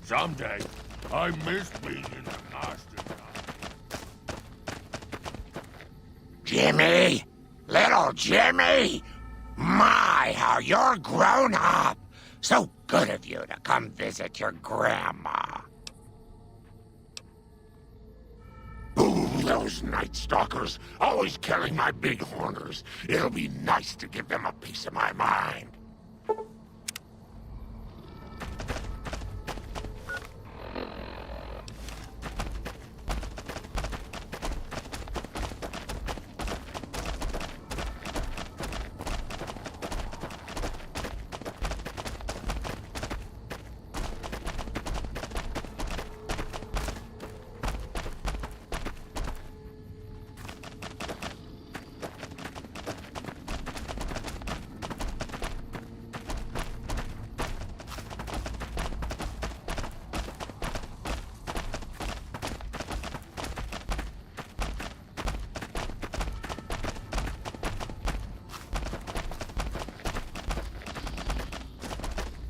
Someday, I miss being in the Master. Jimmy? Little Jimmy? My, how you're grown up! So good of you to come visit your grandma. Ooh, those Night Stalkers, always killing my big horners. It'll be nice to give them a piece of my mind.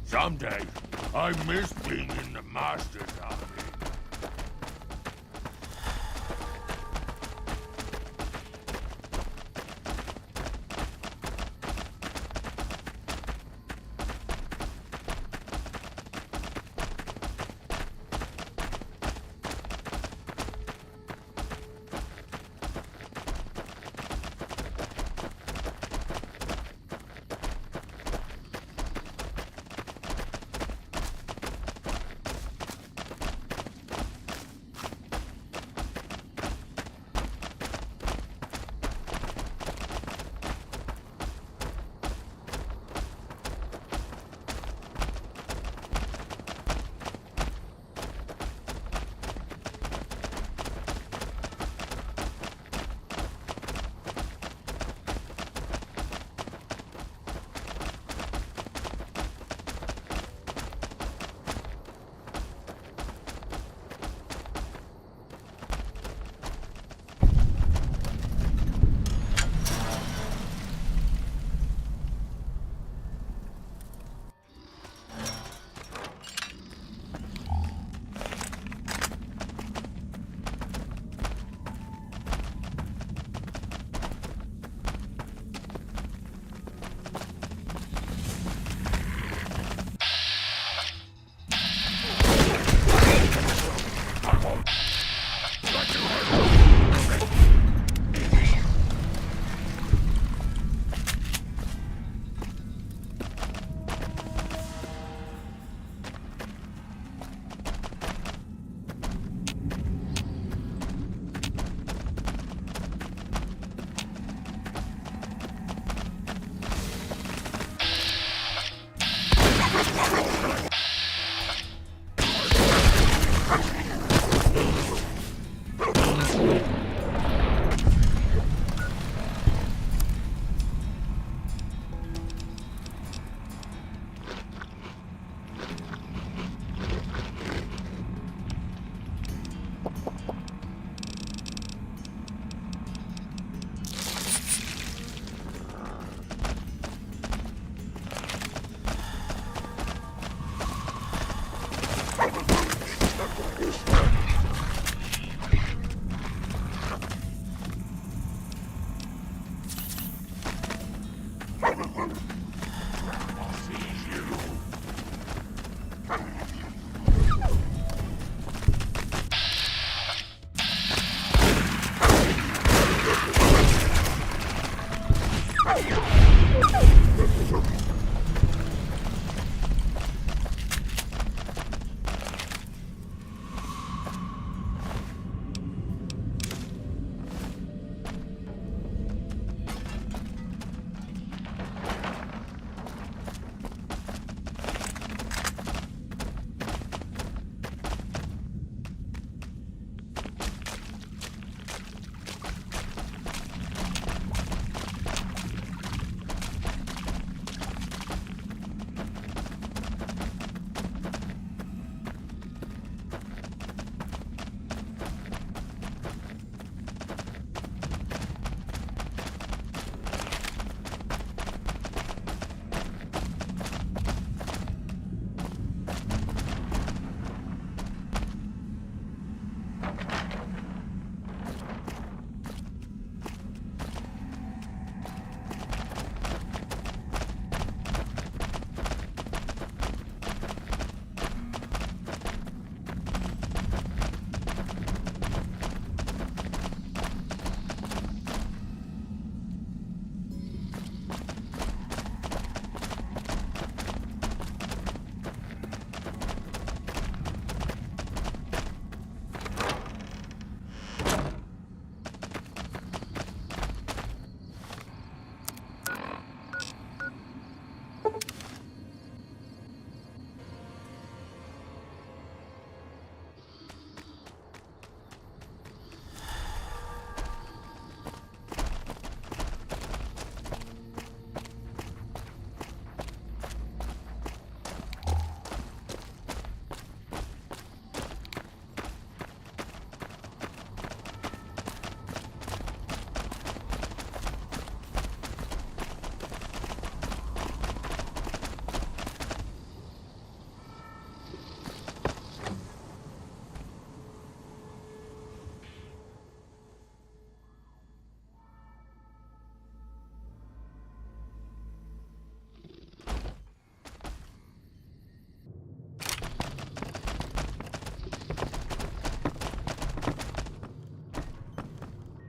Someday, I miss being in the Master's army.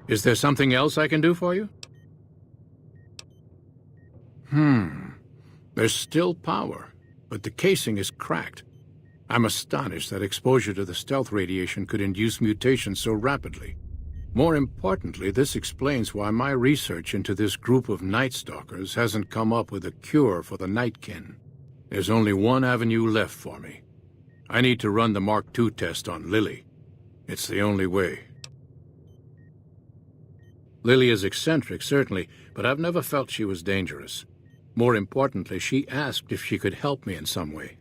Is there something else I can do for you? There's still power, but the casing is cracked. I'm astonished that exposure to the stealth radiation could induce mutations so rapidly. More importantly, this explains why my research into this group of Night Stalkers hasn't come up with a cure for the Nightkin. There's only one avenue left for me. I need to run the Mark II test on Lily. It's the only way. Lily is eccentric, certainly, but I've never felt she was dangerous. More importantly, she asked if she could help me in some way.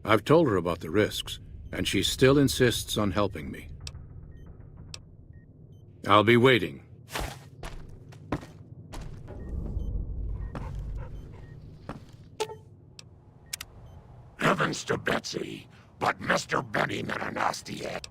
I've told her about the risks, and she still insists on helping me. I'll be waiting. Heavens to Betsy, but Mr. Benny Menanastiet.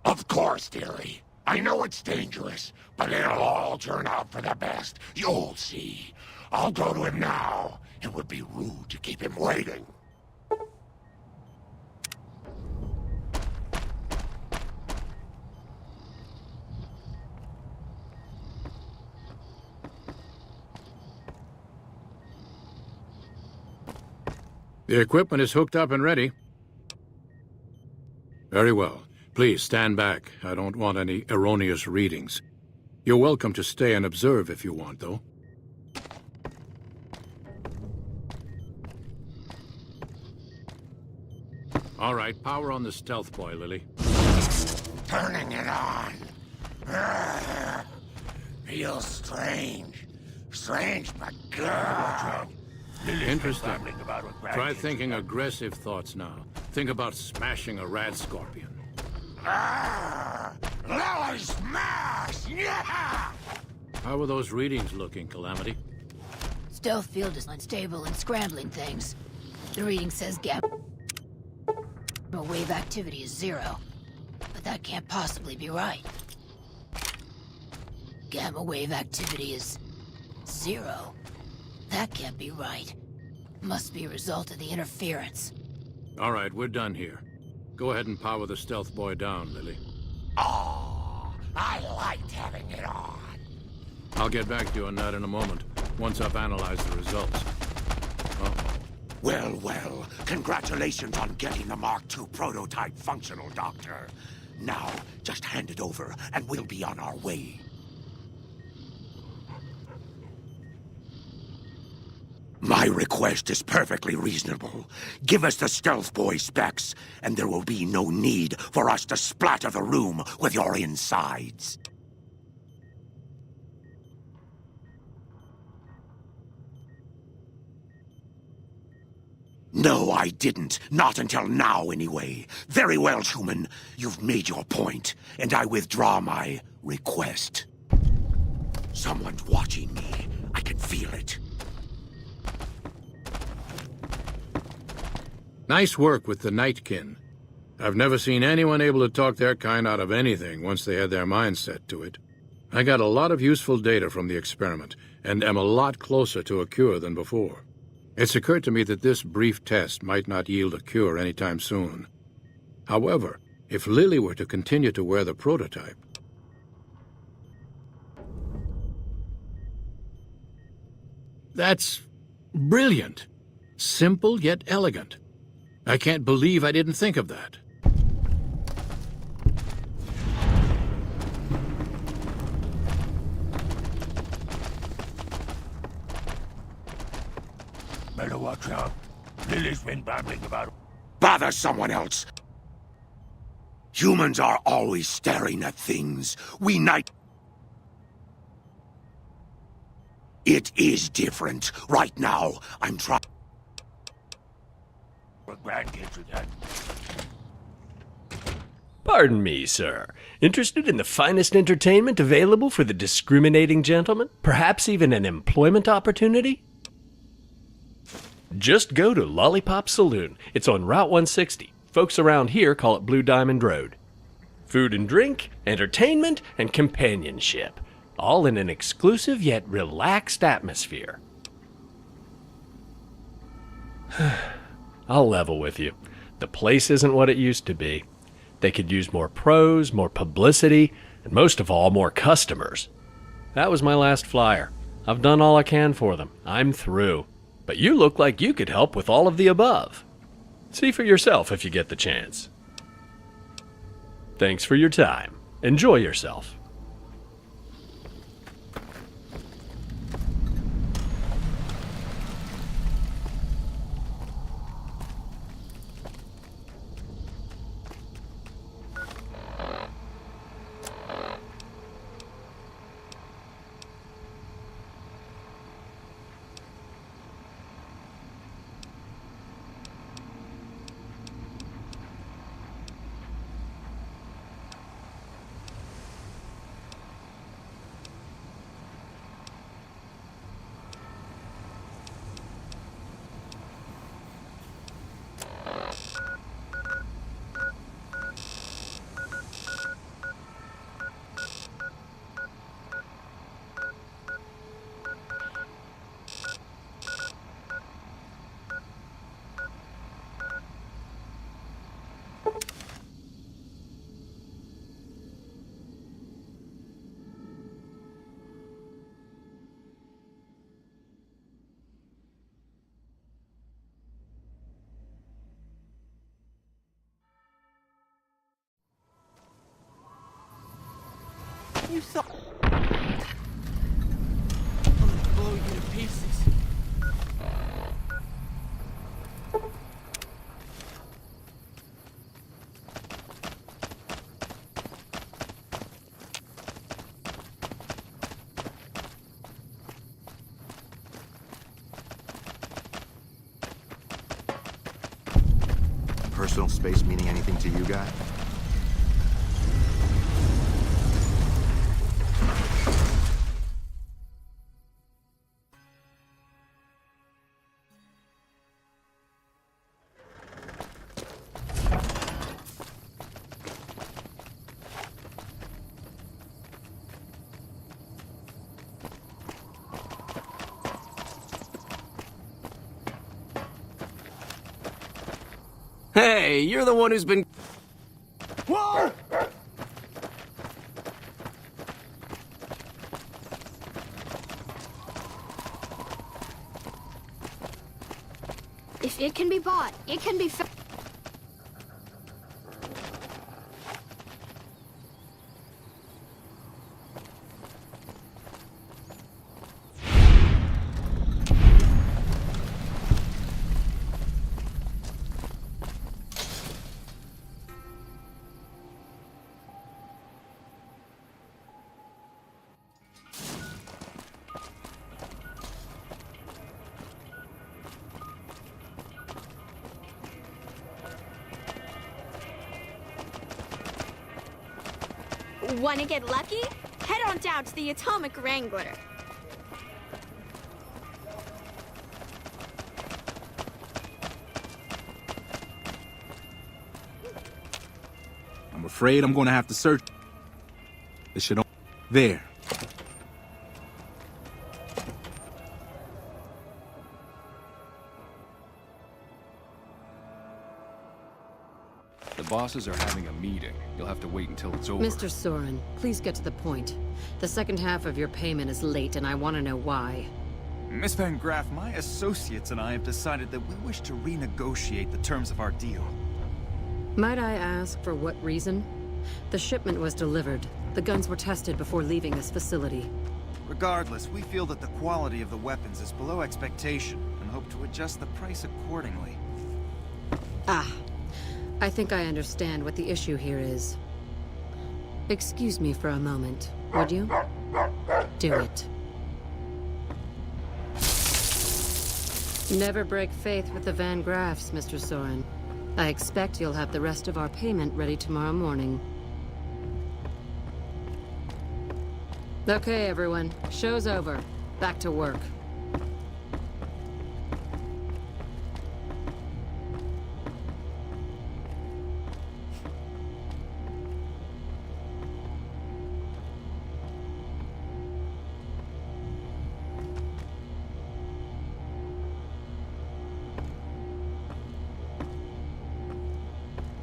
Of course, dearie. I know it's dangerous, but it'll all turn out for the best. You'll see. I'll go to him now. It would be rude to keep him waiting. The equipment is hooked up and ready. Very well. Please stand back. I don't want any erroneous readings. You're welcome to stay and observe if you want, though. All right, power on the stealth boy, Lily. Turning it on. Feels strange. Strange, but good. Interesting. Try thinking aggressive thoughts now. Think about smashing a rad scorpion. Lily smash! Yeah! How are those readings looking, Calamity? Stealth field is unstable and scrambling things. The reading says gamma wave activity is 0. But that can't possibly be right. Gamma wave activity is 0. That can't be right. Must be a result of the interference. All right, we're done here. Go ahead and power the stealth boy down, Lily. Oh, I liked having it on. I'll get back to you on that in a moment, once I've analyzed the results. Uh-oh. Well, well, congratulations on getting the Mark II prototype functional, Doctor. Now, just hand it over, and we'll be on our way. My request is perfectly reasonable. Give us the stealth boy specs, and there will be no need for us to splatter the room with your insides. No, I didn't. Not until now, anyway. Very well, human. You've made your point, and I withdraw my request. Someone's watching me. I can feel it. Nice work with the Nightkin. I've never seen anyone able to talk their kind out of anything once they had their mind set to it. I got a lot of useful data from the experiment, and am a lot closer to a cure than before. It's occurred to me that this brief test might not yield a cure anytime soon. However, if Lily were to continue to wear the prototype... That's brilliant. Simple yet elegant. I can't believe I didn't think of that. Better watch out. Lily's been babbling about... Bother someone else. Humans are always staring at things. We night... It is different. Right now, I'm trying... grandkids with that. Pardon me, sir. Interested in the finest entertainment available for the discriminating gentleman? Perhaps even an employment opportunity? Just go to Lollipop Saloon. It's on Route 160. Folks around here call it Blue Diamond Road. Food and drink, entertainment, and companionship. All in an exclusive yet relaxed atmosphere. I'll level with you. The place isn't what it used to be. They could use more pros, more publicity, and most of all, more customers. That was my last flyer. I've done all I can for them. I'm through. But you look like you could help with all of the above. See for yourself if you get the chance. Thanks for your time. Enjoy yourself. You thought I'm gonna blow you to pieces. Personal space meaning anything to you, guy? Hey, you're the one who's been... Whoa! If it can be bought, it can be Wanna get lucky? Head on down to the Atomic Wrangler. I'm afraid I'm gonna have to search. This should there. The bosses are having a meeting. You'll have to wait until it's over. Mr. Soren, please get to the point. The second half of your payment is late, and I want to know why. Miss Van Graff, my associates and I have decided that we wish to renegotiate the terms of our deal. Might I ask for what reason? The shipment was delivered. The guns were tested before leaving this facility. Regardless, we feel that the quality of the weapons is below expectation and hope to adjust the price accordingly. Ah. I think I understand what the issue here is. Excuse me for a moment, would you? Do it. Never break faith with the Van Graffs, Mr. Soren. I expect you'll have the rest of our payment ready tomorrow morning. Okay, everyone. Show's over. Back to work.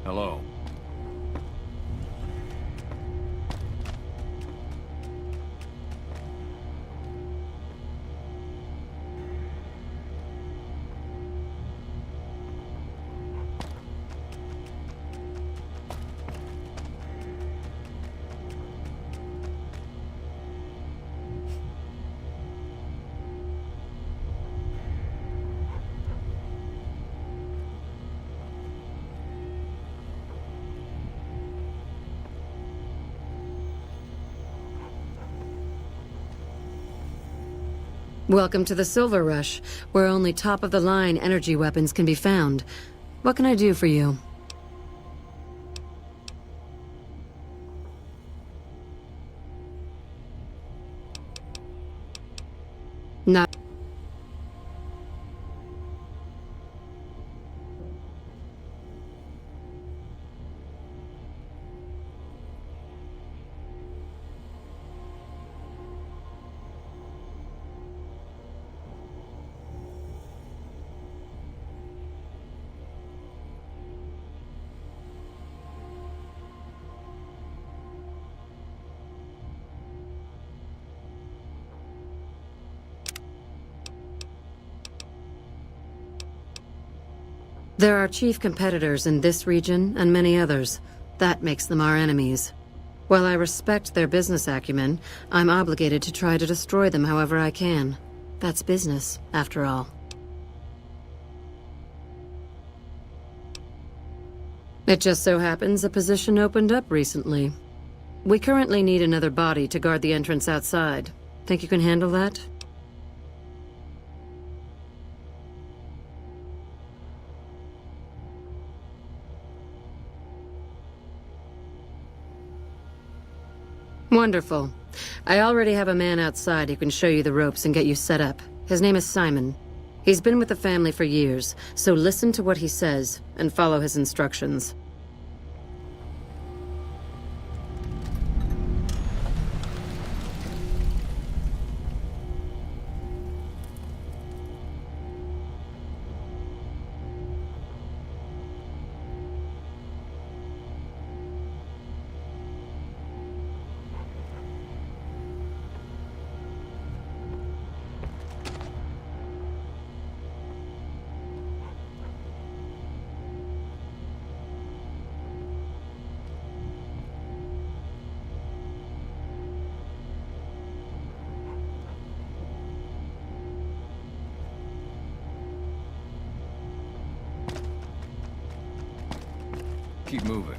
Hello. Welcome to the Silver Rush, where only top-of-the-line energy weapons can be found. What can I do for you? Not... There are chief competitors in this region and many others. That makes them our enemies. While I respect their business acumen, I'm obligated to try to destroy them however I can. That's business, after all. It just so happens a position opened up recently. We currently need another body to guard the entrance outside. Think you can handle that? Wonderful. I already have a man outside who can show you the ropes and get you set up. His name is Simon. He's been with the family for years, so listen to what he says and follow his instructions. Keep moving.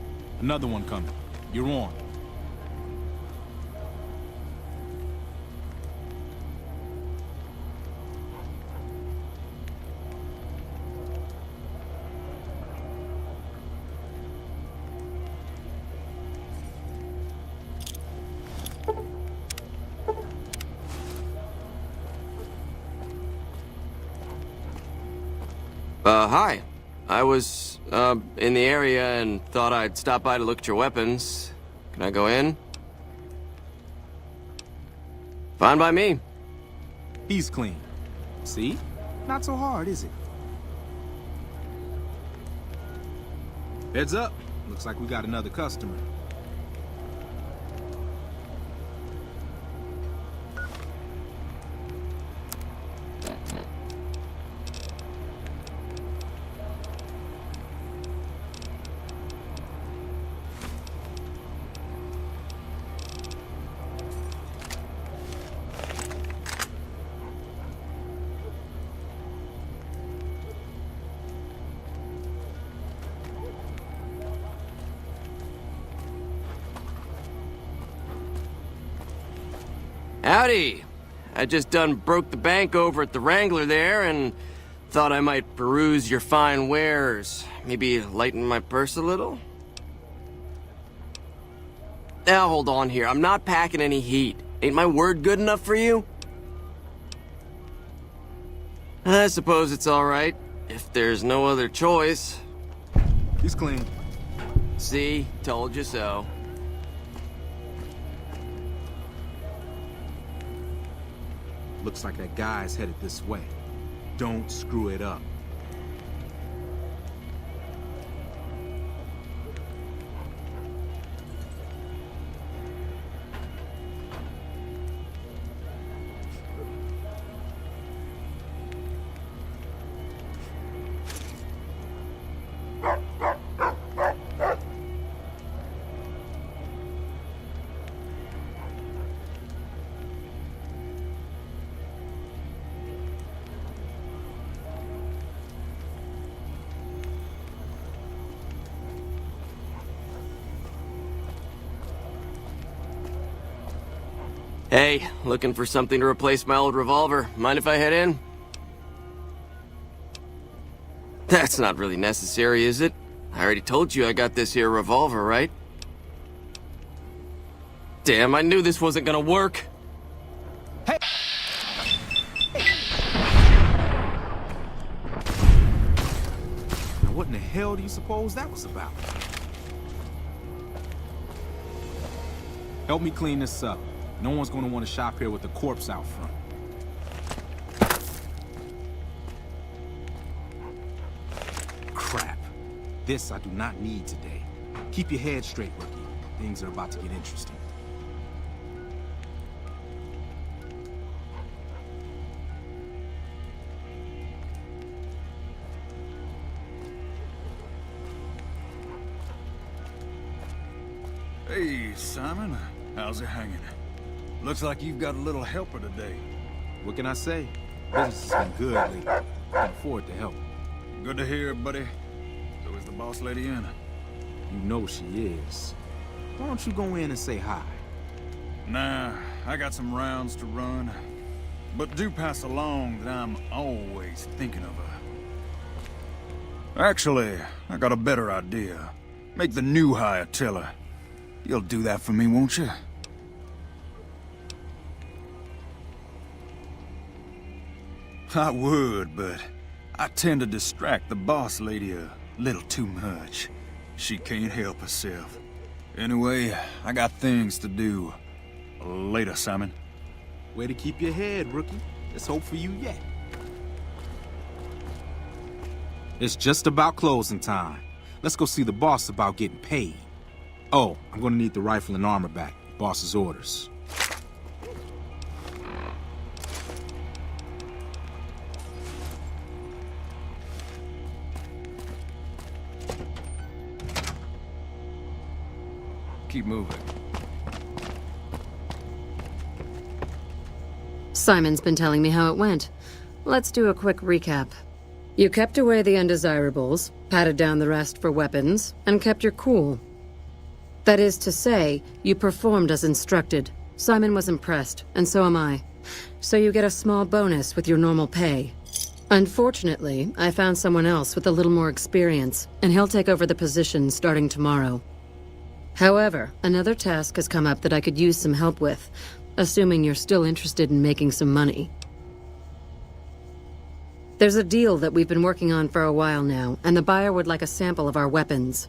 Another one coming. You're on. Hi. I was, in the area and thought I'd stop by to look at your weapons. Can I go in? Fine by me. He's clean. See? Not so hard, is it? Heads up. Looks like we got another customer. Howdy! I just done broke the bank over at the Wrangler there and thought I might peruse your fine wares. Maybe lighten my purse a little? Now hold on here, I'm not packing any heat. Ain't my word good enough for you? I suppose it's alright, if there's no other choice. He's clean. See? Told you so. Looks like that guy's headed this way. Don't screw it up. Hey, looking for something to replace my old revolver. Mind if I head in? That's not really necessary, is it? I already told you I got this here revolver, right? Damn, I knew this wasn't gonna work. Hey! Now what in the hell do you suppose that was about? Help me clean this up. No one's gonna want to shop here with a corpse out front. Crap. This I do not need today. Keep your head straight, rookie. Things are about to get interesting. Hey, Simon. How's it hanging? Looks like you've got a little helper today. What can I say? Business has been good lately. Can afford to help. Good to hear, buddy. So is the boss lady in? You know she is. Why don't you go in and say hi? Nah, I got some rounds to run. But do pass along that I'm always thinking of her. Actually, I got a better idea. Make the new hire tell her. You'll do that for me, won't you? I would, but I tend to distract the boss lady a little too much. She can't help herself. Anyway, I got things to do. Later, Simon. Way to keep your head, rookie. There's hope for you yet. It's just about closing time. Let's go see the boss about getting paid. Oh, I'm gonna need the rifle and armor back. Boss's orders. Keep moving. Simon's been telling me how it went. Let's do a quick recap. You kept away the undesirables, patted down the rest for weapons, and kept your cool. That is to say, you performed as instructed. Simon was impressed, and so am I. So you get a small bonus with your normal pay. Unfortunately, I found someone else with a little more experience, and he'll take over the position starting tomorrow. However, another task has come up that I could use some help with, assuming you're still interested in making some money. There's a deal that we've been working on for a while now, and the buyer would like a sample of our weapons.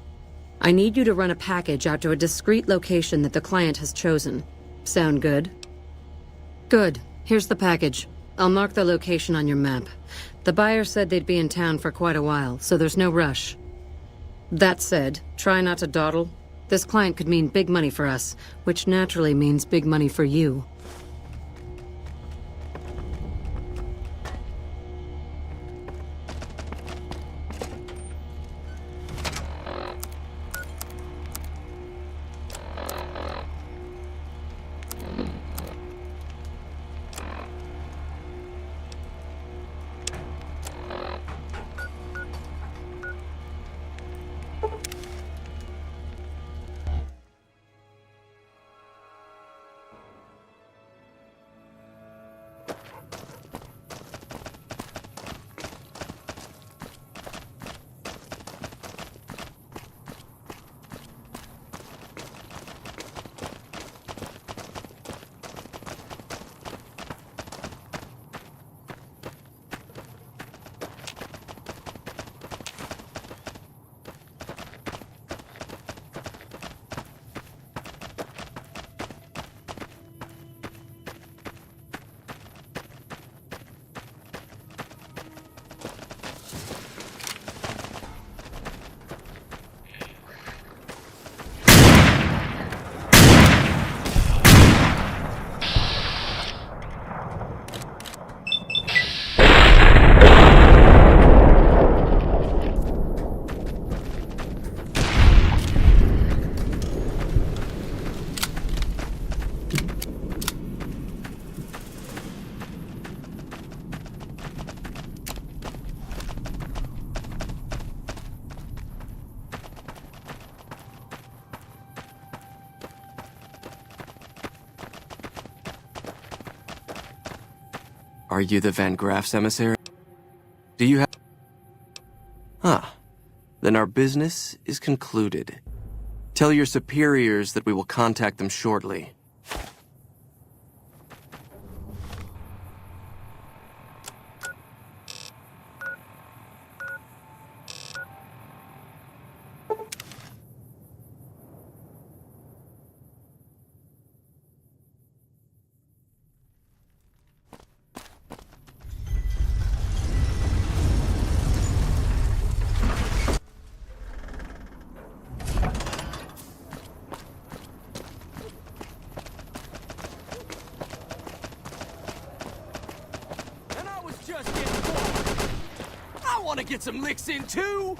I need you to run a package out to a discreet location that the client has chosen. Sound good? Good. Here's the package. I'll mark the location on your map. The buyer said they'd be in town for quite a while, so there's no rush. That said, try not to dawdle. This client could mean big money for us, which naturally means big money for you. Are you the Van Graff's emissary? Do you have... Huh. Then our business is concluded. Tell your superiors that we will contact them shortly. Get some licks in too?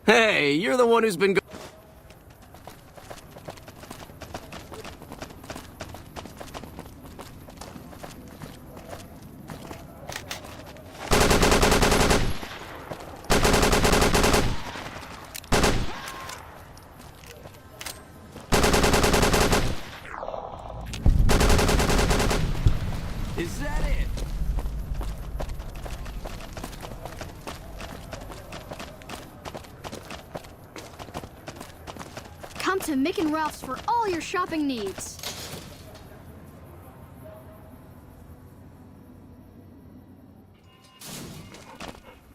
Hey, you're the one who's been Is that it? Come to Mick and Ralph's for all your shopping needs.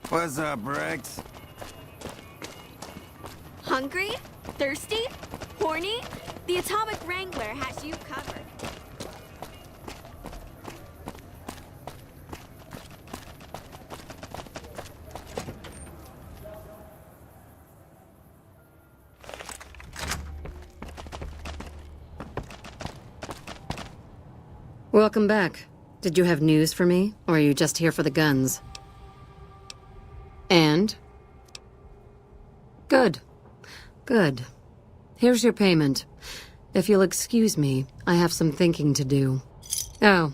What's up, Rex? Hungry? Thirsty? Horny? The Atomic Wrangler has you covered. Welcome back. Did you have news for me, or are you just here for the guns? And? Good. Good. Here's your payment. If you'll excuse me, I have some thinking to do. Oh,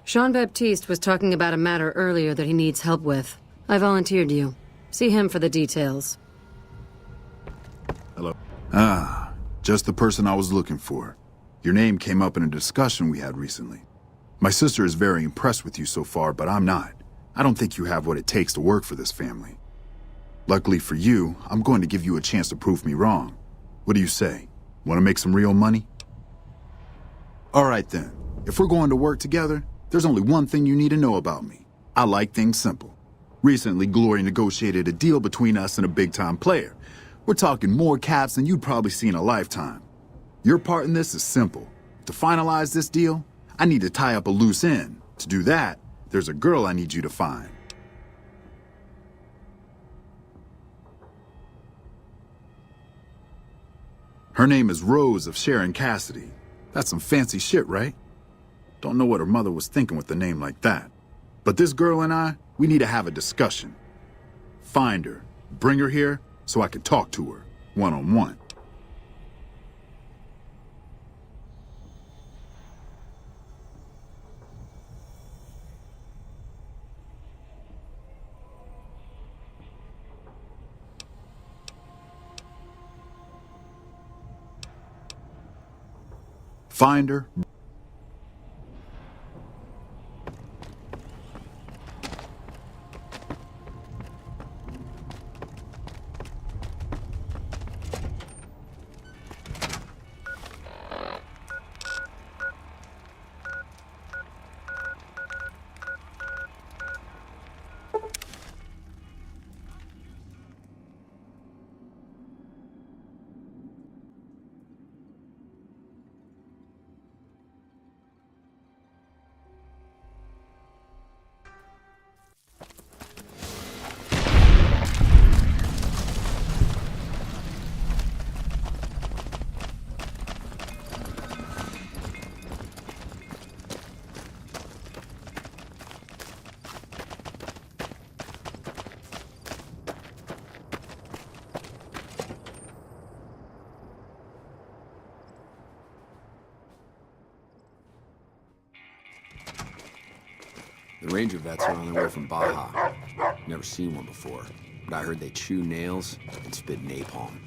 Jean-Baptiste was talking about a matter earlier that he needs help with. I volunteered you. See him for the details. Hello. Ah, just the person I was looking for. Your name came up in a discussion we had recently. My sister is very impressed with you so far, but I'm not. I don't think you have what it takes to work for this family. Luckily for you, I'm going to give you a chance to prove me wrong. What do you say? Want to make some real money? All right then. If we're going to work together, there's only one thing you need to know about me. I like things simple. Recently, Glory negotiated a deal between us and a big-time player. We're talking more caps than you'd probably see in a lifetime. Your part in this is simple. To finalize this deal, I need to tie up a loose end. To do that, there's a girl I need you to find. Her name is Rose of Sharon Cassidy. That's some fancy shit, right? Don't know what her mother was thinking with a name like that. But this girl and I, we need to have a discussion. Find her, bring her here, so I can talk to her, one-on-one. Find her. The ranger vets are on their way from Baja. Never seen one before, but I heard they chew nails and spit napalm.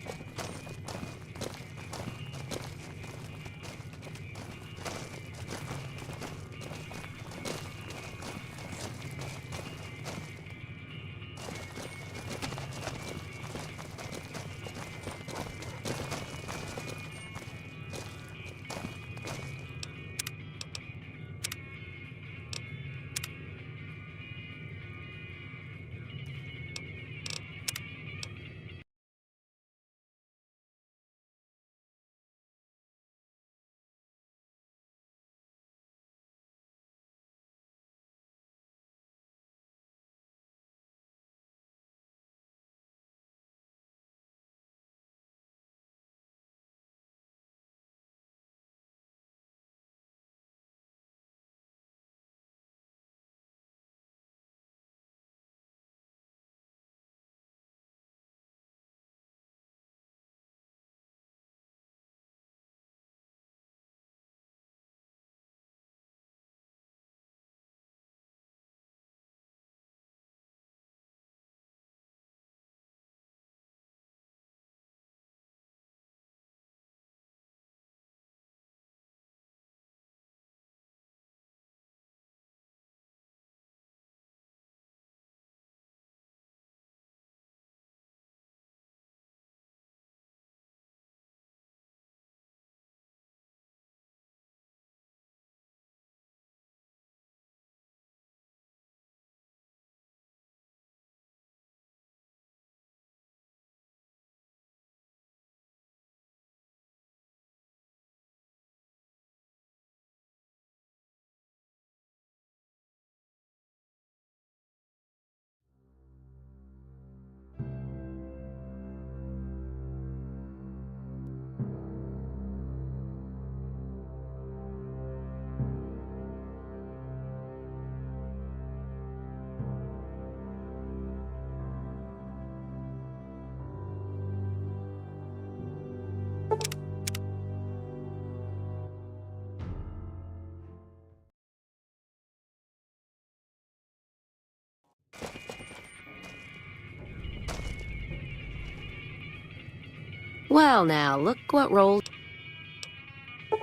Well, now, look what rolled.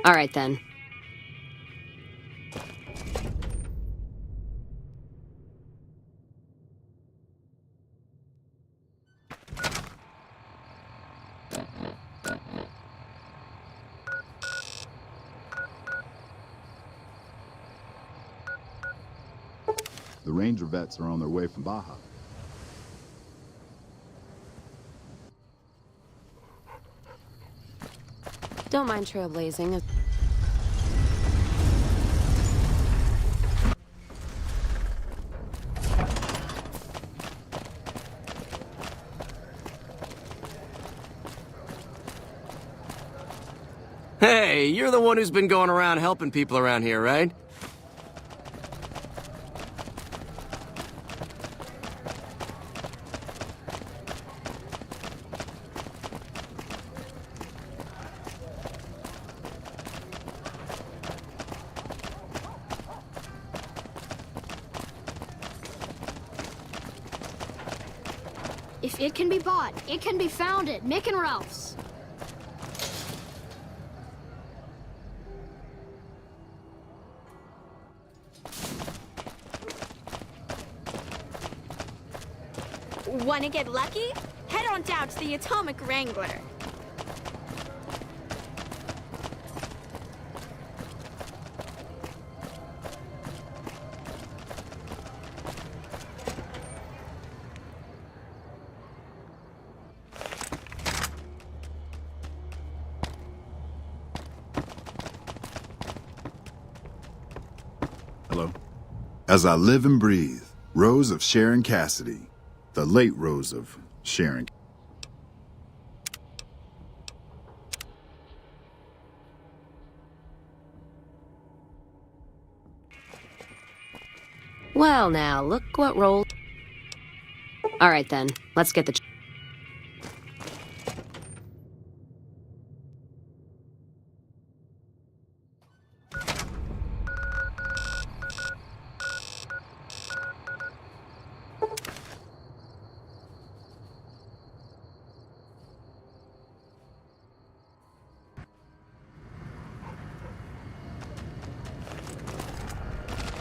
All right, then. The Ranger vets are on their way from Baja. Don't mind trailblazing. Hey, you're the one who's been going around helping people around here, right? If it can be bought, it can be found at Mick and Ralph's. Wanna get lucky? Head on down to the Atomic Wrangler. Hello? As I live and breathe, Rose of Sharon Cassidy. The late Rose of Sharon. Well, now, look what rolled. All right, then. Let's get the...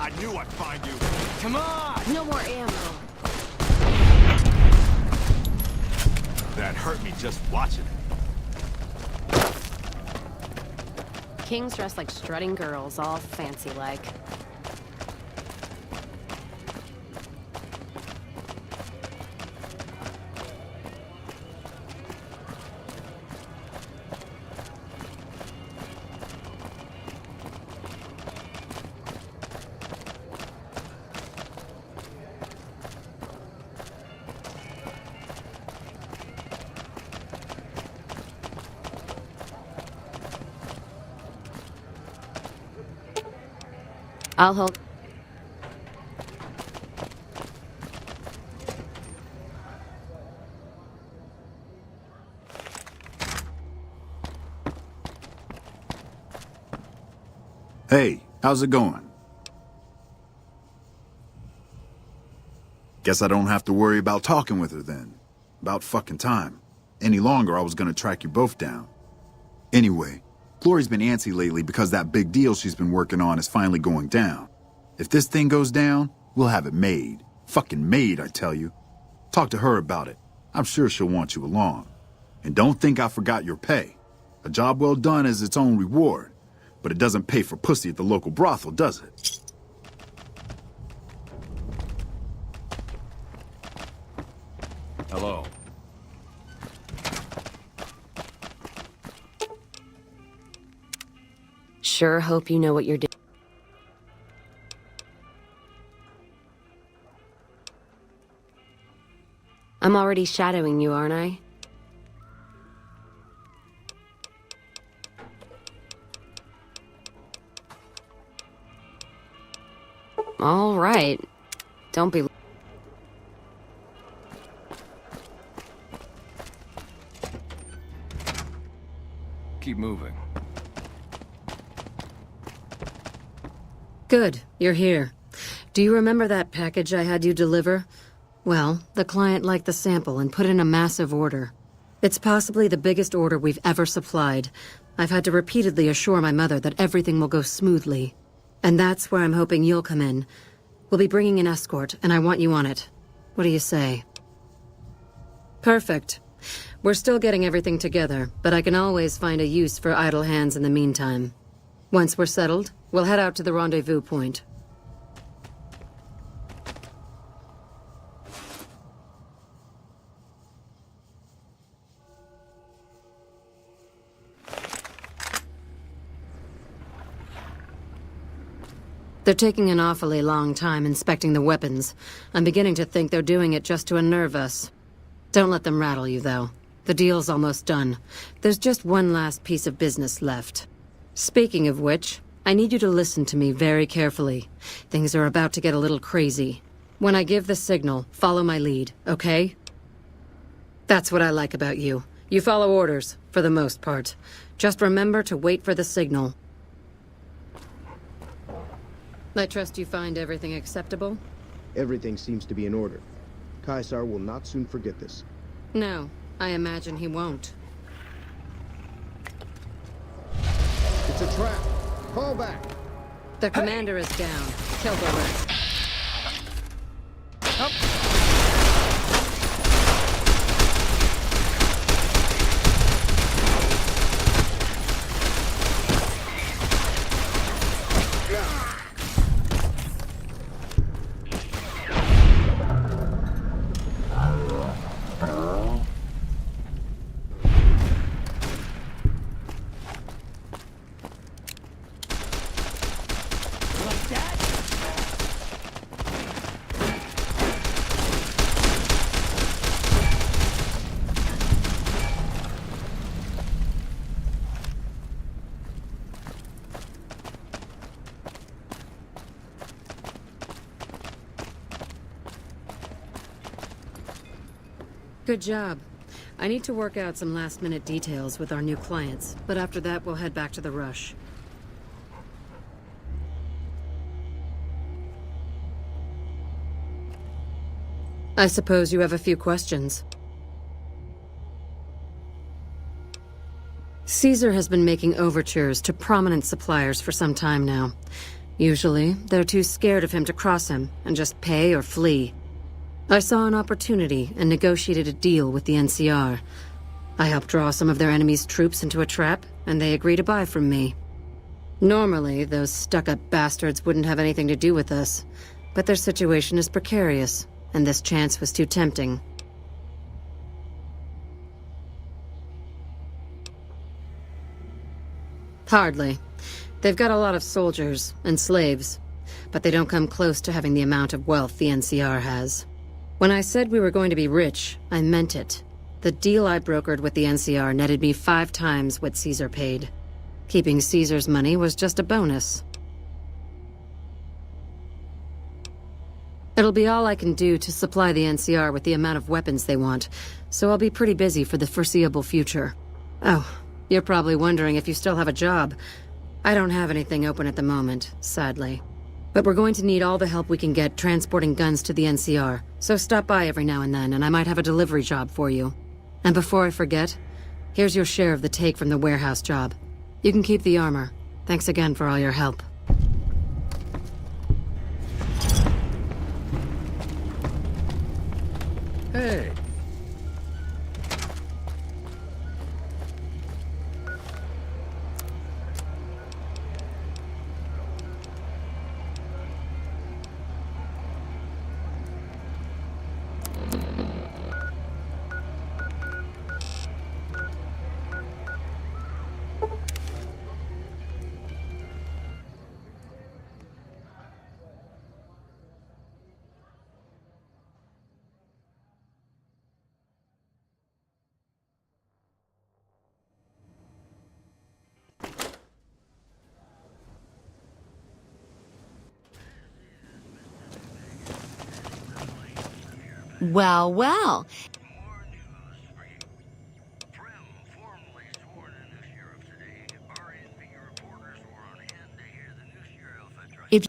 I knew I'd find you. Come on! No more ammo. That hurt me just watching it. Kings dress like strutting girls, all fancy-like. I'll hold. Hey, how's it going? Guess I don't have to worry about talking with her then. About fucking time. Any longer, I was gonna track you both down. Anyway, Glory's been antsy lately because that big deal she's been working on is finally going down. If this thing goes down, we'll have it made. Fucking made, I tell you. Talk to her about it. I'm sure she'll want you along. And don't think I forgot your pay. A job well done is its own reward. But it doesn't pay for pussy at the local brothel, does it? Hello. Sure hope you know what you're doing. I'm already shadowing you, aren't I? All right. Don't be... Keep moving. Good, you're here. Do you remember that package I had you deliver? Well, the client liked the sample and put in a massive order. It's possibly the biggest order we've ever supplied. I've had to repeatedly assure my mother that everything will go smoothly. And that's where I'm hoping you'll come in. We'll be bringing an escort, and I want you on it. What do you say? Perfect. We're still getting everything together, but I can always find a use for idle hands in the meantime. Once we're settled, we'll head out to the rendezvous point. They're taking an awfully long time inspecting the weapons. I'm beginning to think they're doing it just to unnerve us. Don't let them rattle you, though. The deal's almost done. There's just one last piece of business left. Speaking of which, I need you to listen to me very carefully. Things are about to get a little crazy. When I give the signal, follow my lead, okay? That's what I like about you. You follow orders, for the most part. Just remember to wait for the signal. I trust you find everything acceptable? Everything seems to be in order. Caesar will not soon forget this. No, I imagine he won't. It's a trap. Fall back. The commander is down. Kill the rest. Up. Good job. I need to work out some last-minute details with our new clients, but after that we'll head back to the rush. I suppose you have a few questions. Caesar has been making overtures to prominent suppliers for some time now. Usually, they're too scared of him to cross him and just pay or flee. I saw an opportunity and negotiated a deal with the NCR. I helped draw some of their enemies' troops into a trap, and they agreed to buy from me. Normally, those stuck-up bastards wouldn't have anything to do with us, but their situation is precarious, and this chance was too tempting. Hardly. They've got a lot of soldiers and slaves, but they don't come close to having the amount of wealth the NCR has. When I said we were going to be rich, I meant it. The deal I brokered with the NCR netted me 5 times what Caesar paid. Keeping Caesar's money was just a bonus. It'll be all I can do to supply the NCR with the amount of weapons they want, so I'll be pretty busy for the foreseeable future. Oh, you're probably wondering if you still have a job. I don't have anything open at the moment, sadly. But we're going to need all the help we can get transporting guns to the NCR, so stop by every now and then, and I might have a delivery job for you. And before I forget, here's your share of the take from the warehouse job. You can keep the armor. Thanks again for all your help. Hey. Well, well. If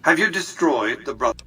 Have you destroyed the brother?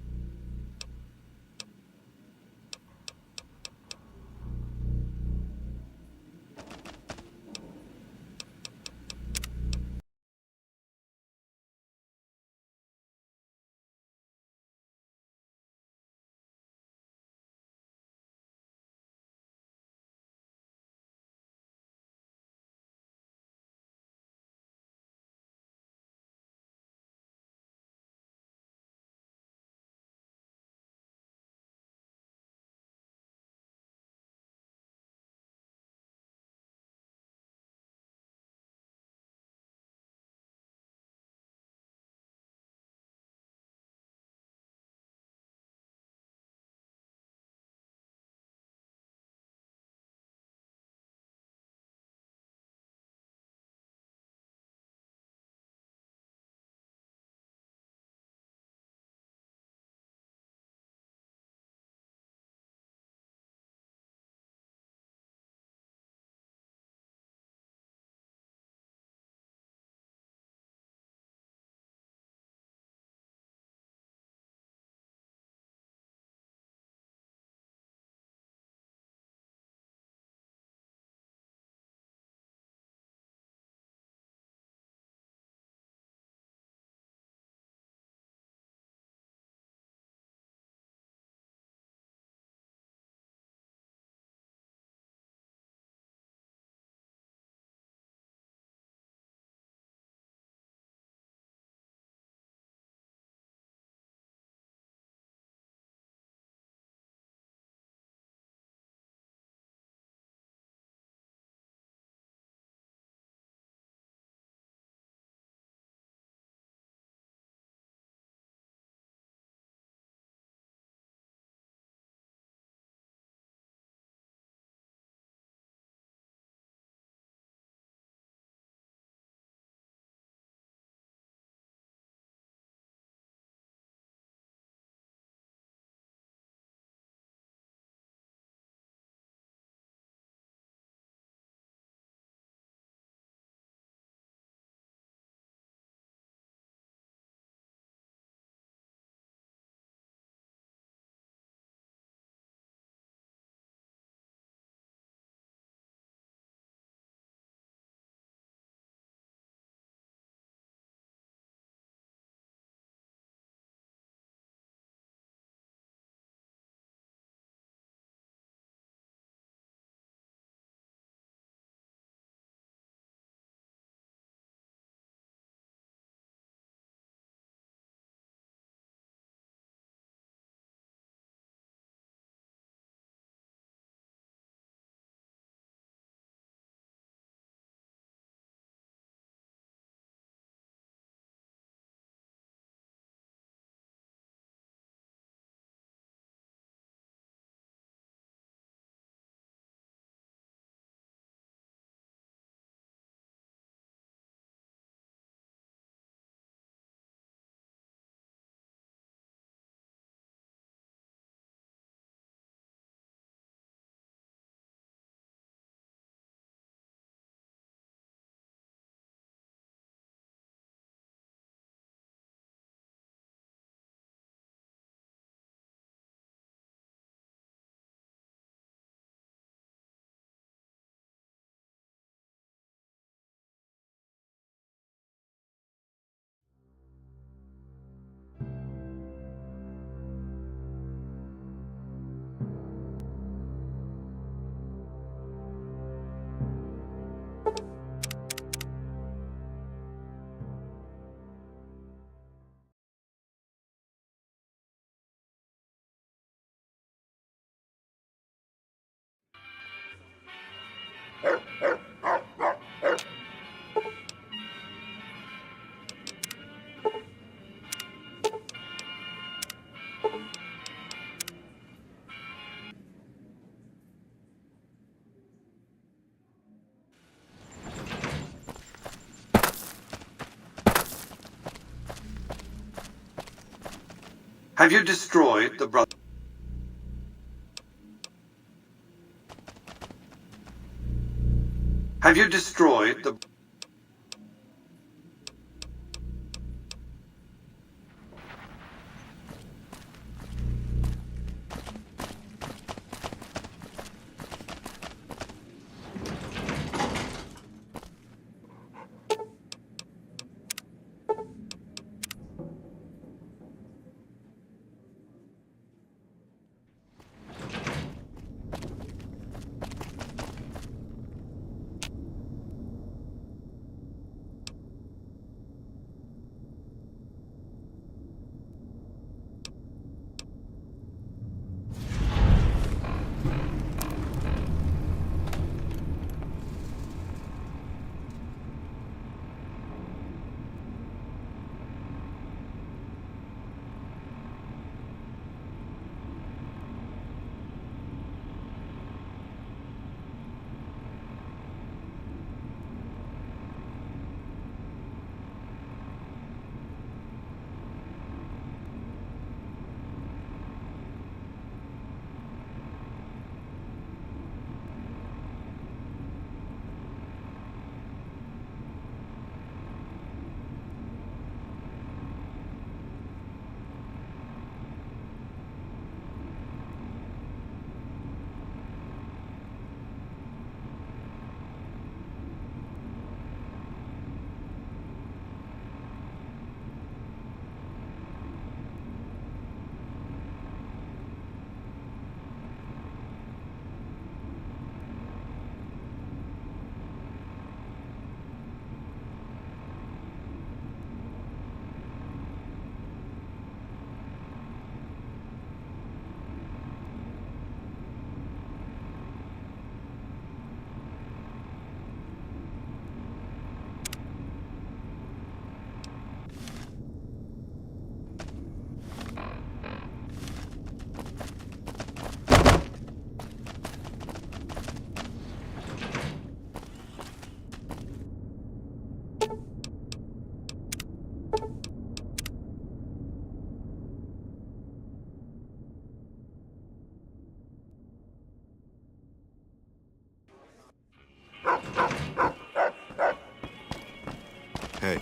Have you destroyed the brother? Have you destroyed the... Hey.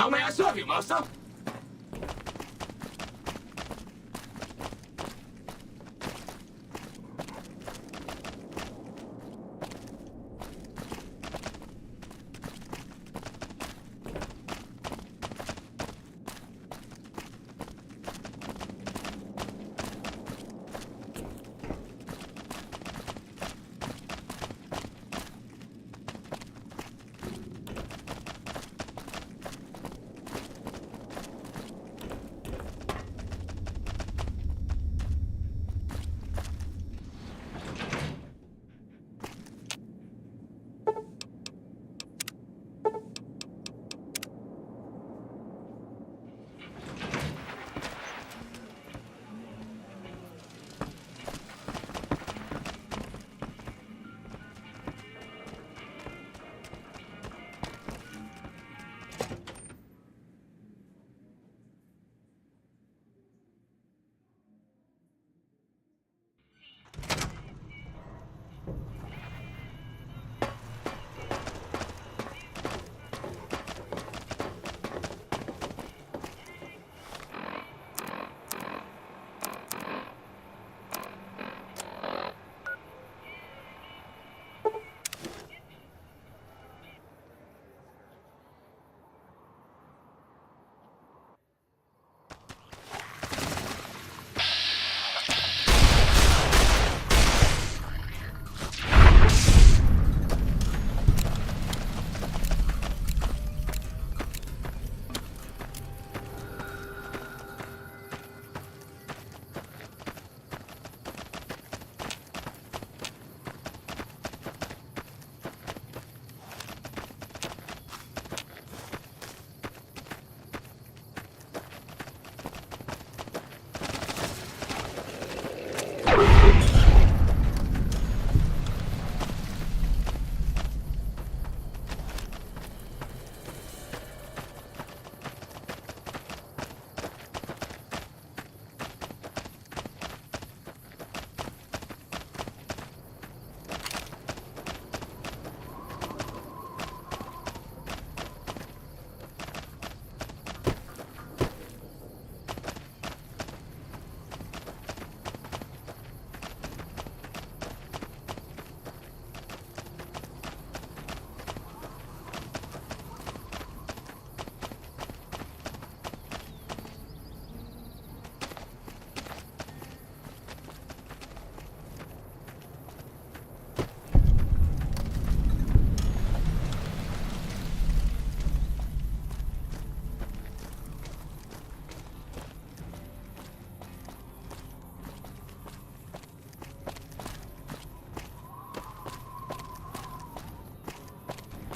How may I serve you, master?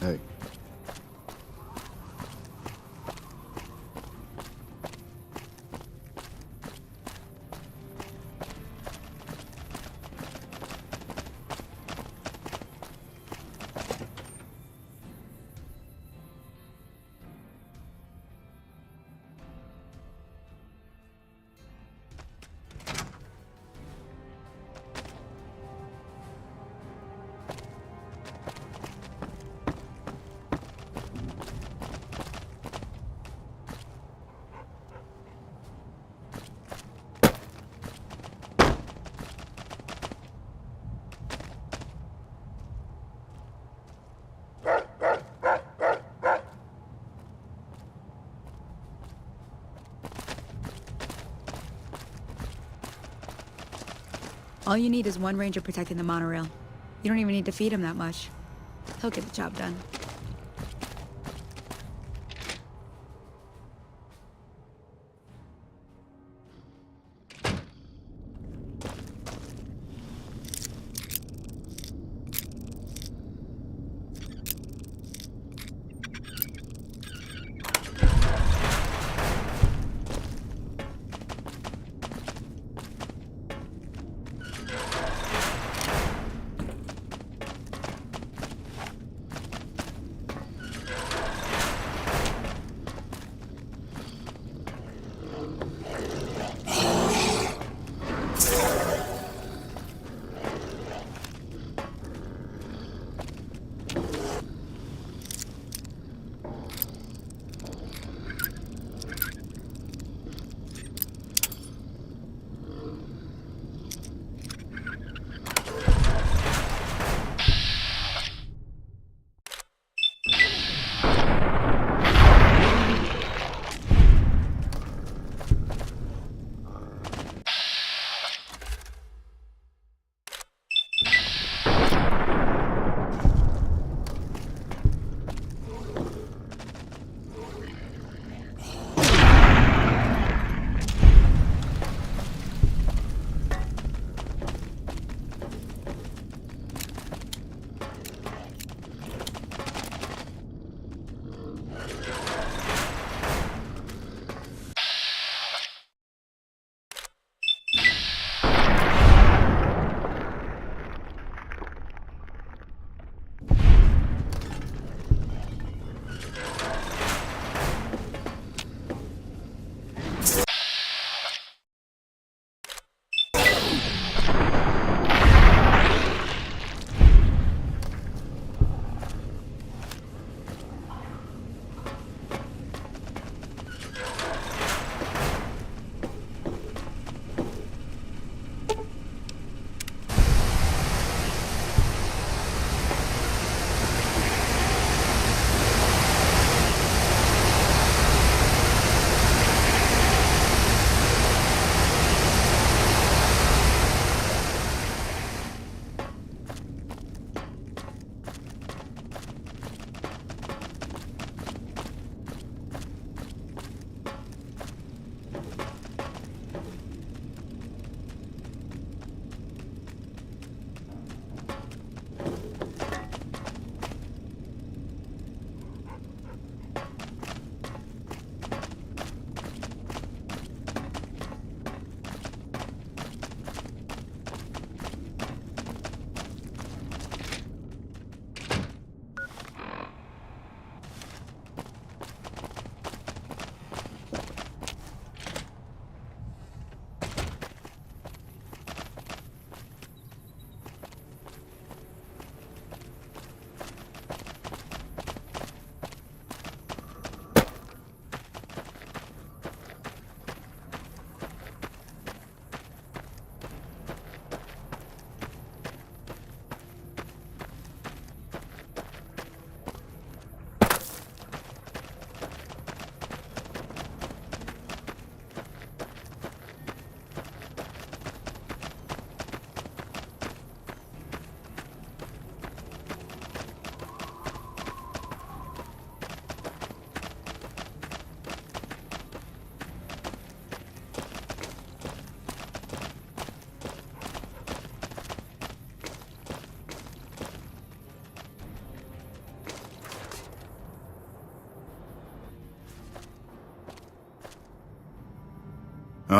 Hey. All you need is one ranger protecting the monorail. You don't even need to feed him that much. He'll get the job done.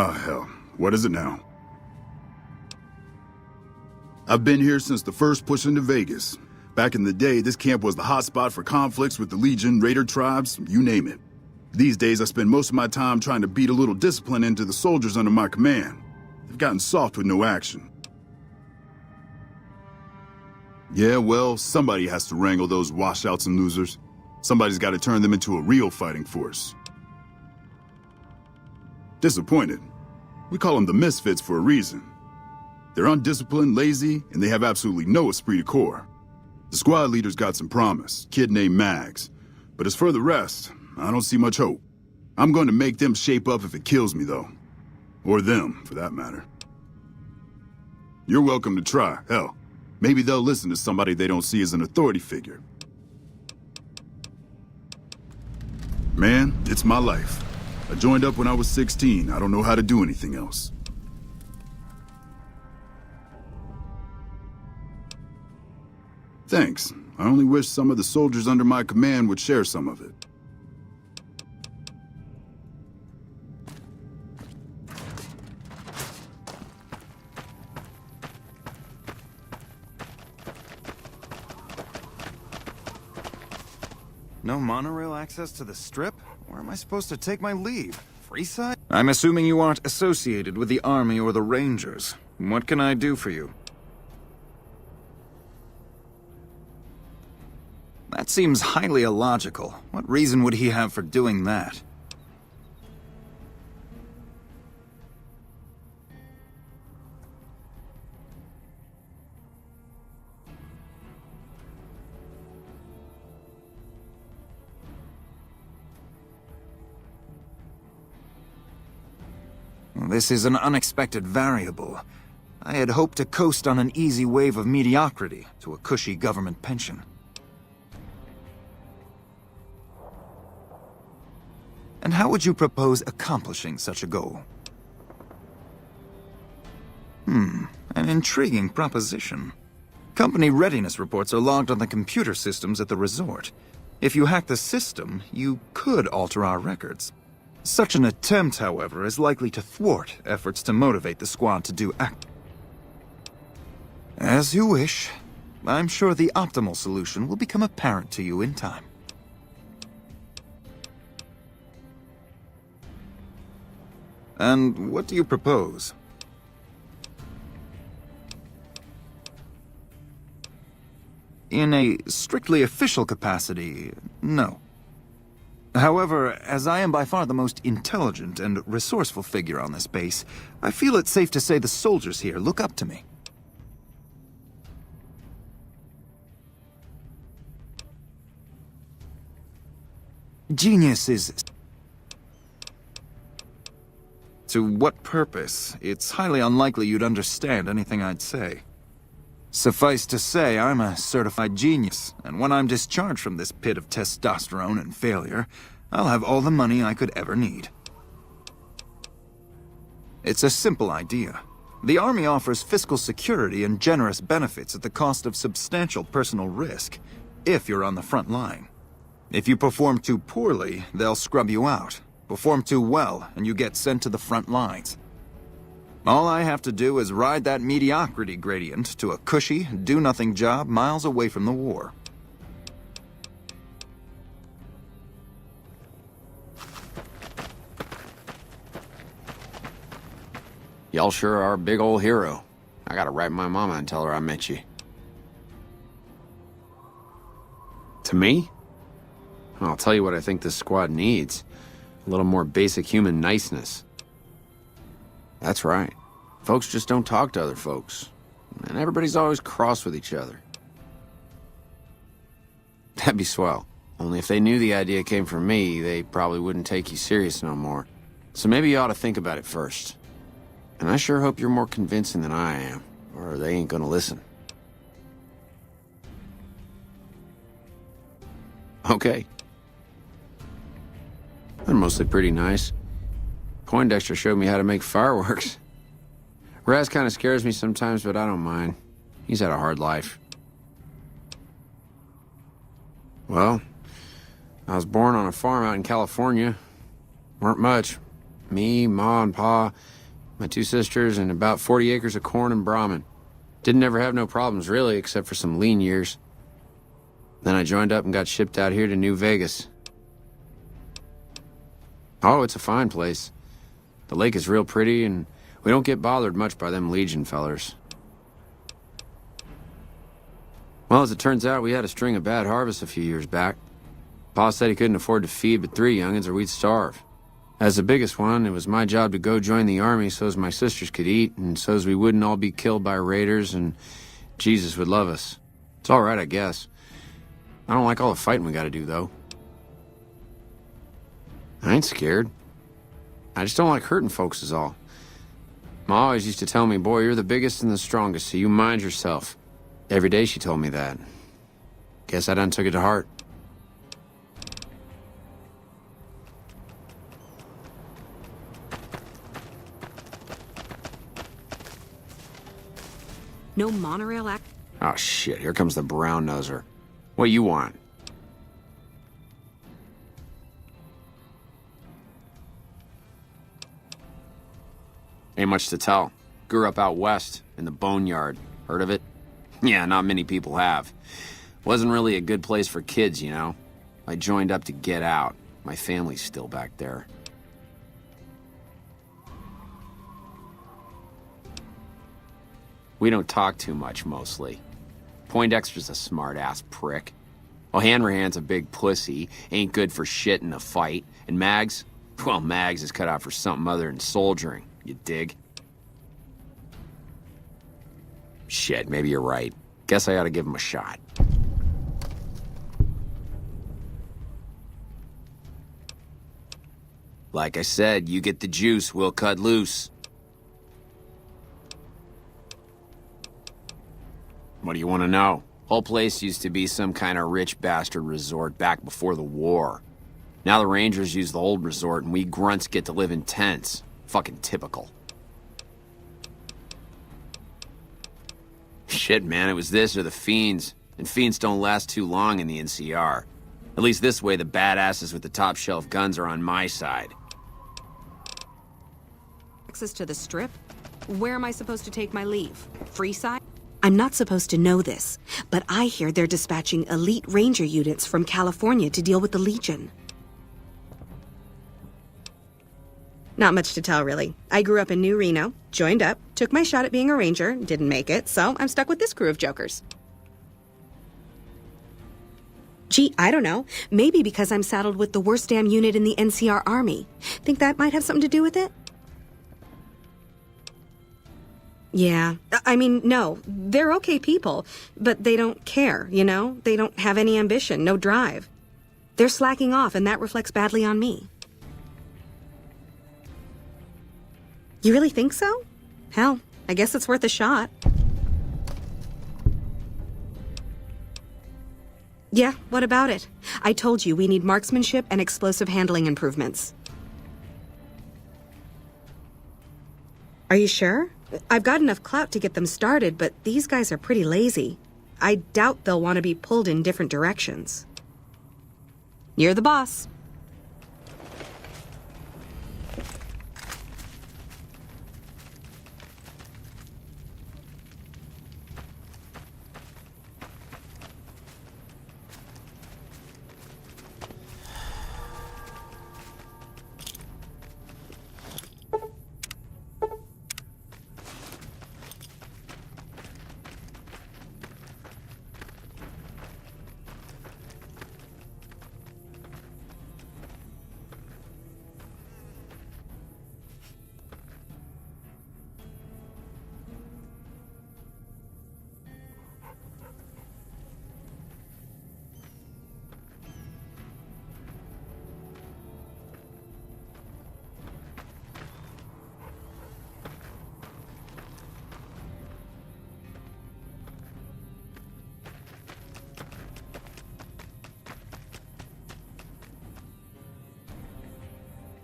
Oh, hell. What is it now? I've been here since the first push into Vegas. Back in the day, this camp was the hotspot for conflicts with the Legion, Raider tribes, you name it. These days, I spend most of my time trying to beat a little discipline into the soldiers under my command. They've gotten soft with no action. Yeah, well, somebody has to wrangle those washouts and losers. Somebody's got to turn them into a real fighting force. Disappointed. We call them the Misfits for a reason. They're undisciplined, lazy, and they have absolutely no esprit de corps. The squad leader's got some promise, kid named Mags. But as for the rest, I don't see much hope. I'm going to make them shape up if it kills me, though. Or them, for that matter. You're welcome to try, hell. Maybe they'll listen to somebody they don't see as an authority figure. Man, it's my life. I joined up when I was 16. I don't know how to do anything else. Thanks. I only wish some of the soldiers under my command would share some of it. No monorail access to the Strip? Where am I supposed to take my leave? Freeside? I'm assuming you aren't associated with the Army or the Rangers. What can I do for you? That seems highly illogical. What reason would he have for doing that? This is an unexpected variable. I had hoped to coast on an easy wave of mediocrity to a cushy government pension. And how would you propose accomplishing such a goal? An intriguing proposition. Company readiness reports are logged on the computer systems at the resort. If you hack the system, you could alter our records. Such an attempt, however, is likely to thwart efforts to motivate the squad to do As you wish. I'm sure the optimal solution will become apparent to you in time. And what do you propose? In a strictly official capacity, no. However, as I am by far the most intelligent and resourceful figure on this base, I feel it's safe to say the soldiers here look up to me. Genius is... To what purpose? It's highly unlikely you'd understand anything I'd say. Suffice to say, I'm a certified genius, and when I'm discharged from this pit of testosterone and failure, I'll have all the money I could ever need. It's a simple idea. The Army offers fiscal security and generous benefits at the cost of substantial personal risk, if you're on the front line. If you perform too poorly, they'll scrub you out. Perform too well, and you get sent to the front lines. All I have to do is ride that mediocrity gradient to a cushy, do-nothing job miles away from the war. Y'all sure are a big old hero. I gotta write my mama and tell her I met you. To me? I'll tell you what I think this squad needs. A little more basic human niceness. That's right. Folks just don't talk to other folks. And everybody's always cross with each other. That'd be swell. Only if they knew the idea came from me, they probably wouldn't take you serious no more. So maybe you ought to think about it first. And I sure hope you're more convincing than I am, or they ain't gonna listen. Okay. They're mostly pretty nice. Poindexter showed me how to make fireworks. Raz kind of scares me sometimes, but I don't mind. He's had a hard life. Well, I was born on a farm out in California. Weren't much. Me, Ma, and Pa, my 2 sisters, and about 40 acres of corn and Brahmin. Didn't ever have no problems, really, except for some lean years. Then I joined up and got shipped out here to New Vegas. Oh, it's a fine place. The lake is real pretty, and we don't get bothered much by them Legion fellers. Well, as it turns out, we had a string of bad harvests a few years back. Pa said he couldn't afford to feed but 3 young'uns or we'd starve. As the biggest one, it was my job to go join the army so's my sisters could eat, and so's we wouldn't all be killed by raiders, and Jesus would love us. It's all right, I guess. I don't like all the fighting we gotta do, though. I ain't scared. I just don't like hurting folks is all. Ma always used to tell me, boy, you're the biggest and the strongest, so you mind yourself. Every day she told me that. Guess I done took it to heart. No monorail act? Oh shit, here comes the brown noser. What you want? Ain't much to tell. Grew up out west, in the boneyard. Heard of it? Yeah, not many people have. Wasn't really a good place for kids, you know. I joined up to get out. My family's still back there. We don't talk too much, mostly. Poindexter's a smart-ass prick. O'Hanrahan's a big pussy, ain't good for shit in a fight. And Mags? Well, Mags is cut out for something other than soldiering, you dig? Shit, maybe you're right. Guess I ought to give him a shot. Like I said, you get the juice, we'll cut loose. What do you want to know? Whole place used to be some kind of rich bastard resort back before the war. Now the Rangers use the old resort and we grunts get to live in tents. Fucking typical. Shit, man, it was this or the Fiends. And Fiends don't last too long in the NCR. At least this way the badasses with the top shelf guns are on my side. Access to the Strip? Where am I supposed to take my leave? Free side? I'm not supposed to know this, but I hear they're dispatching elite ranger units from California to deal with the Legion. Not much to tell, really. I grew up in New Reno, joined up, took my shot at being a ranger, didn't make it, so I'm stuck with this crew of jokers. Gee, I don't know. Maybe because I'm saddled with the worst damn unit in the NCR Army. Think that might have something to do with it? Yeah. I mean, no. They're okay people, but they don't care, you know? They don't have any ambition, no drive. They're slacking off, and that reflects badly on me. You really think so? Hell, I guess it's worth a shot. Yeah, what about it? I told you we need marksmanship and explosive handling improvements. Are you sure? I've got enough clout to get them started, but these guys are pretty lazy. I doubt they'll want to be pulled in different directions. You're the boss.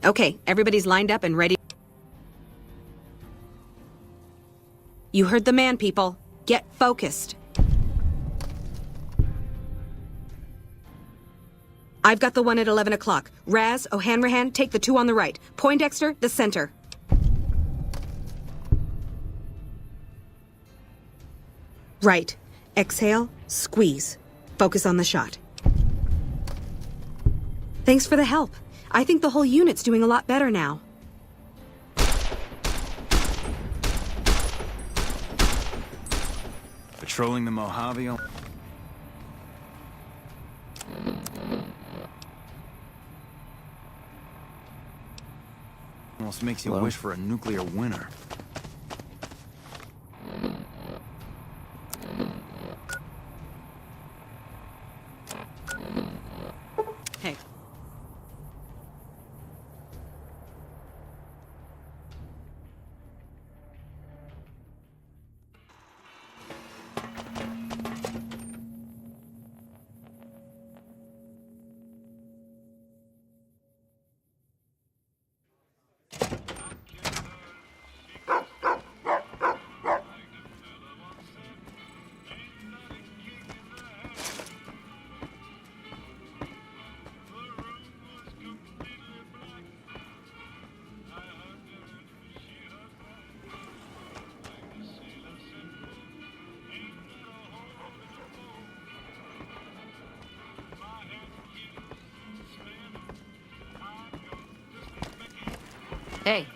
Okay, everybody's lined up and ready. You heard the man, people. Get focused. I've got the one at 11 o'clock. Raz, O'Hanrahan, take the two on the right. Poindexter, the center. Right. Exhale, squeeze. Focus on the shot. Thanks for the help. I think the whole unit's doing a lot better now. Patrolling the Mojave on... Almost makes you Hello? wish for a nuclear winter. Hey. Hey.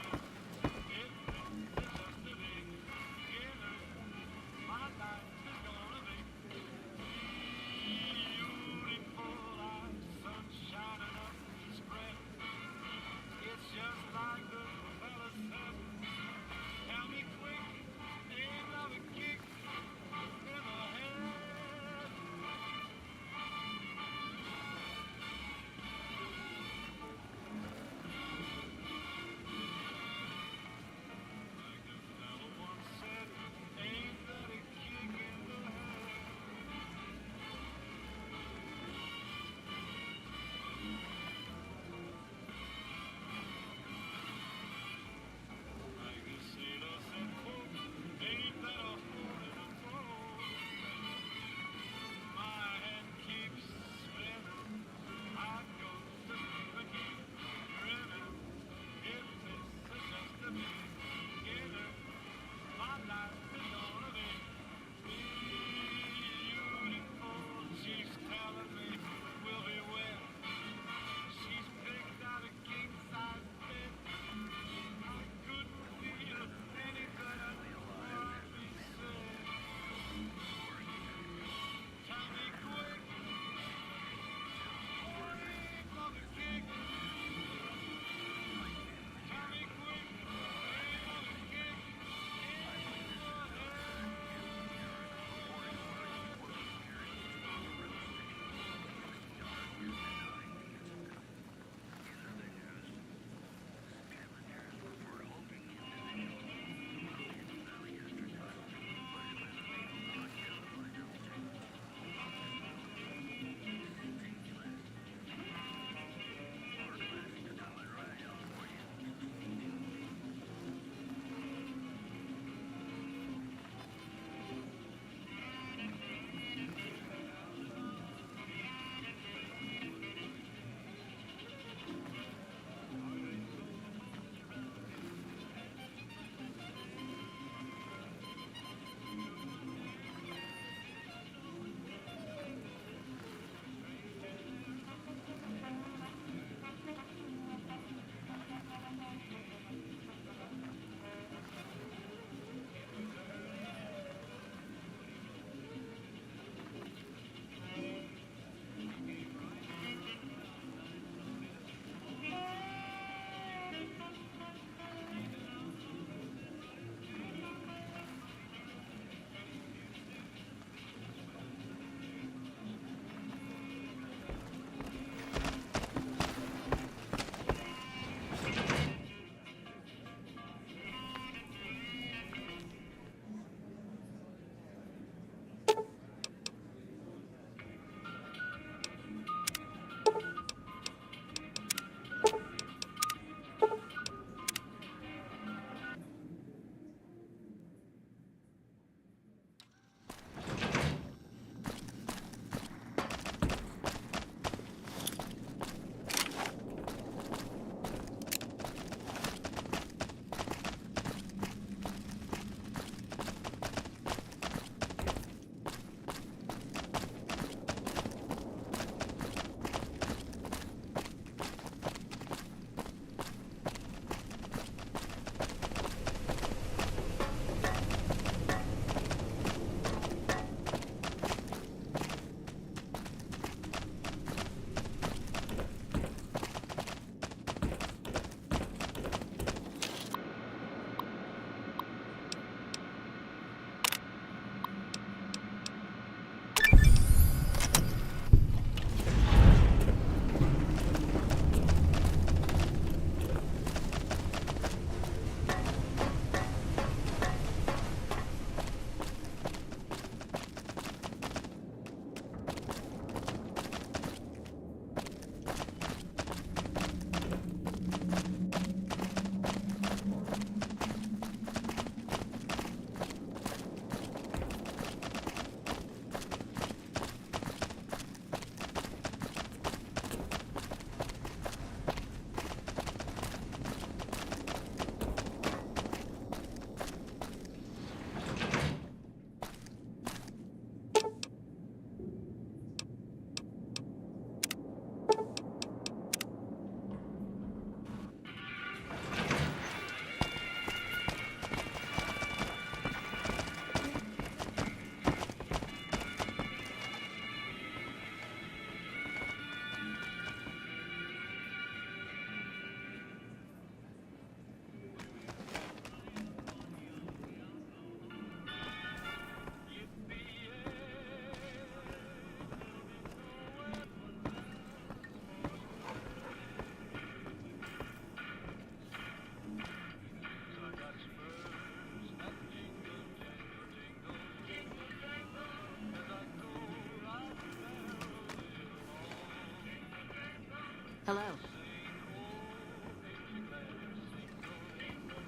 Hello.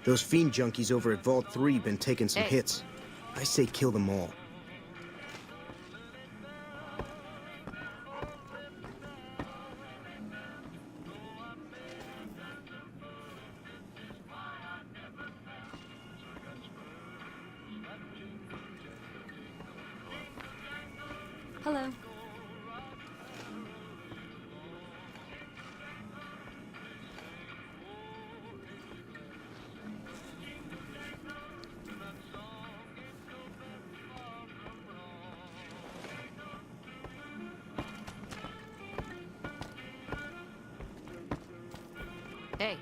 Those fiend junkies over at Vault 3 been taking some hits. I say kill them all. Hello. Hey.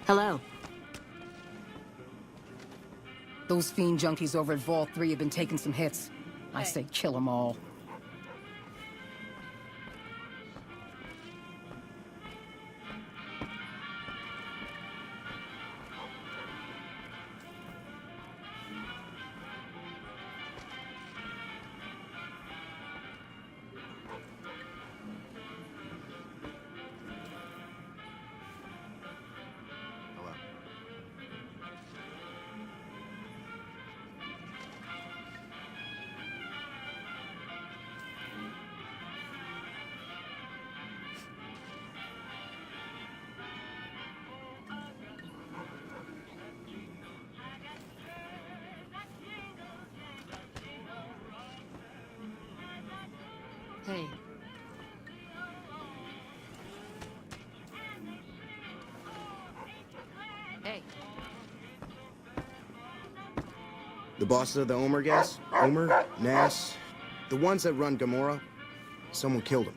Hello. Those fiend junkies over at Vault 3 have been taking some hits. I say kill them all. Hey. Hey. The bosses of the Omer gas? Omer? Nass? The ones that run Gamora? Someone killed them.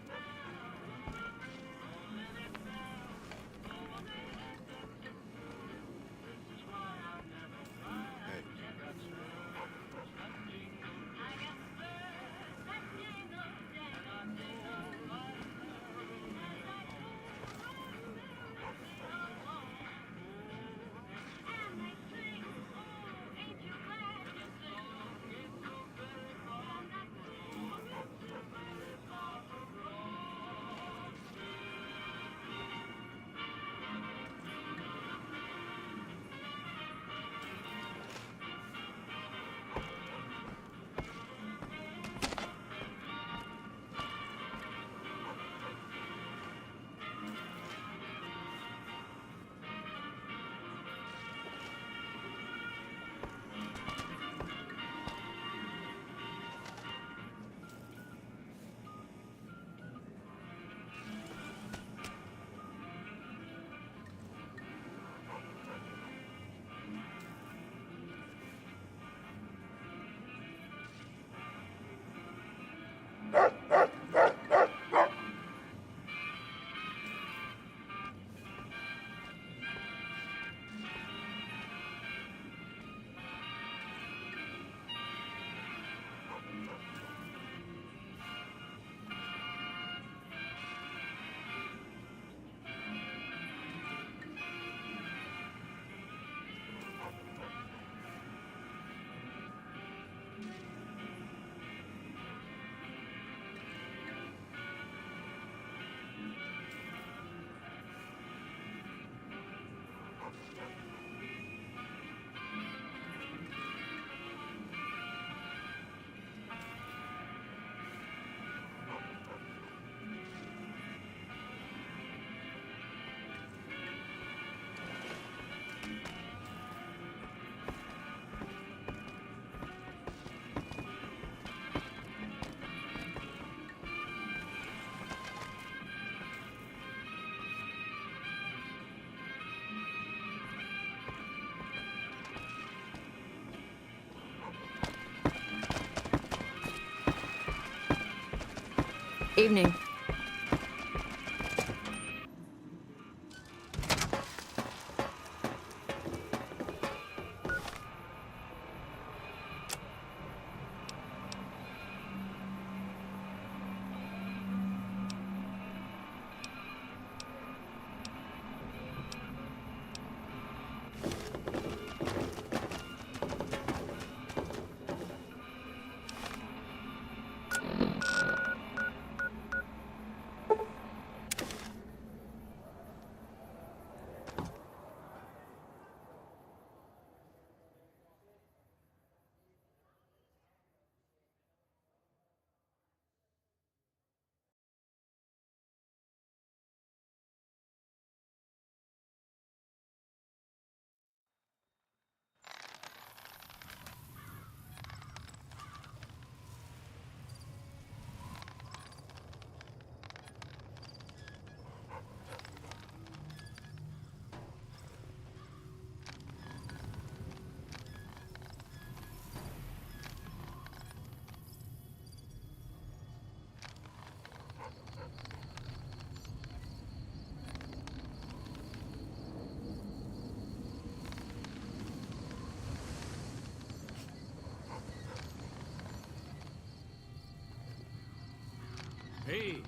Evening. Hey.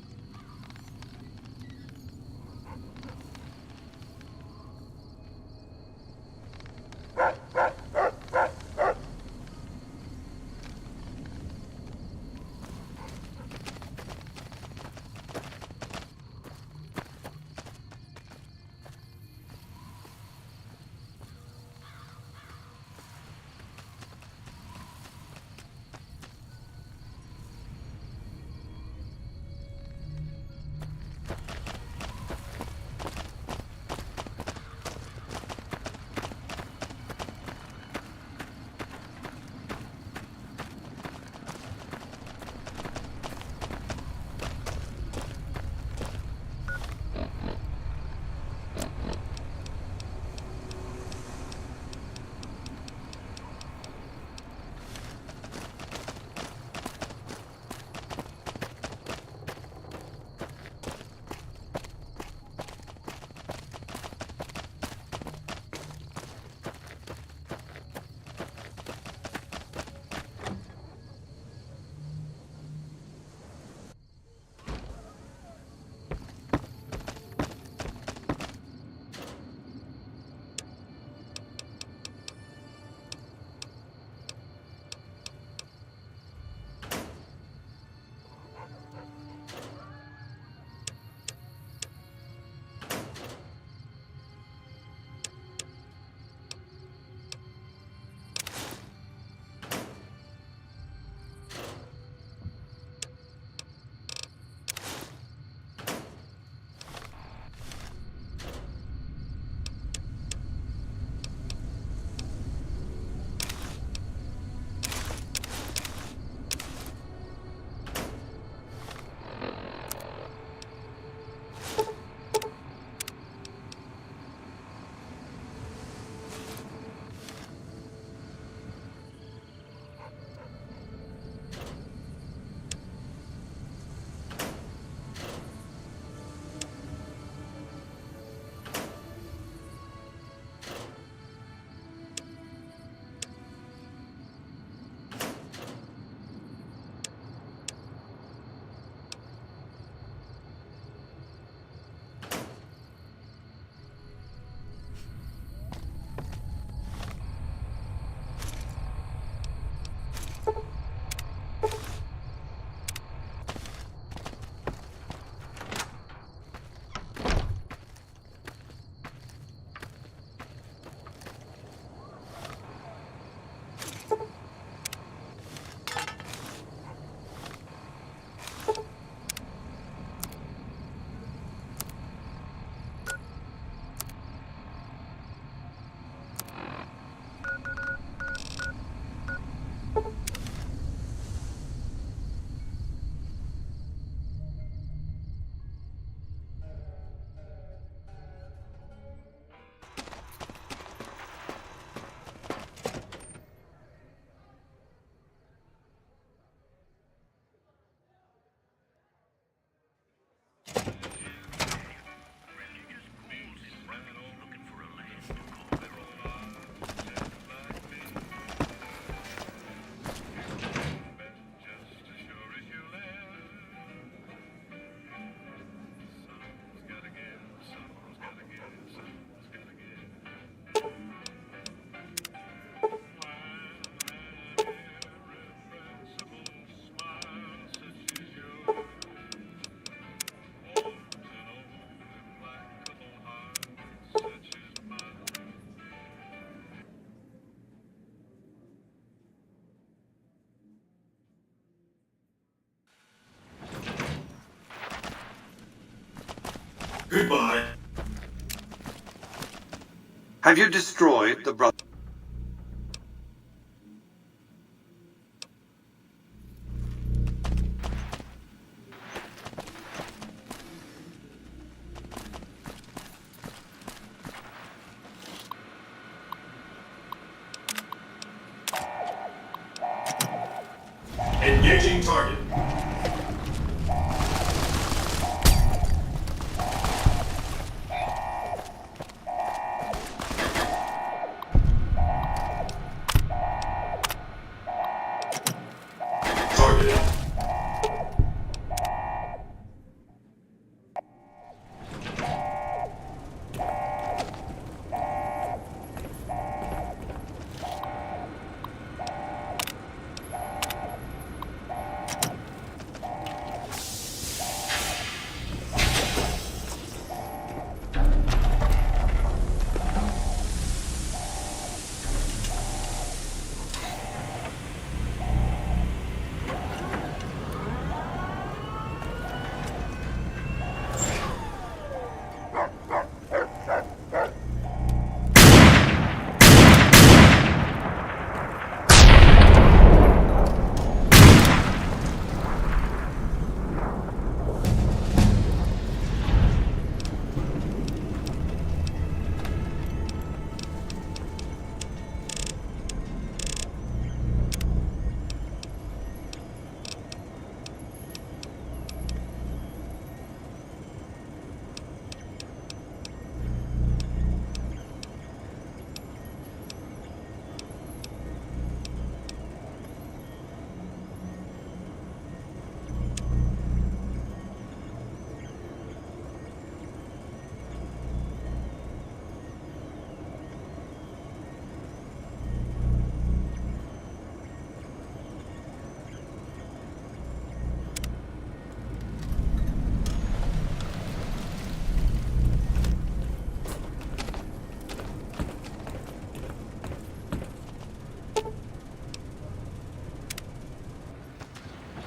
Goodbye. Have you destroyed the brother? Engaging target.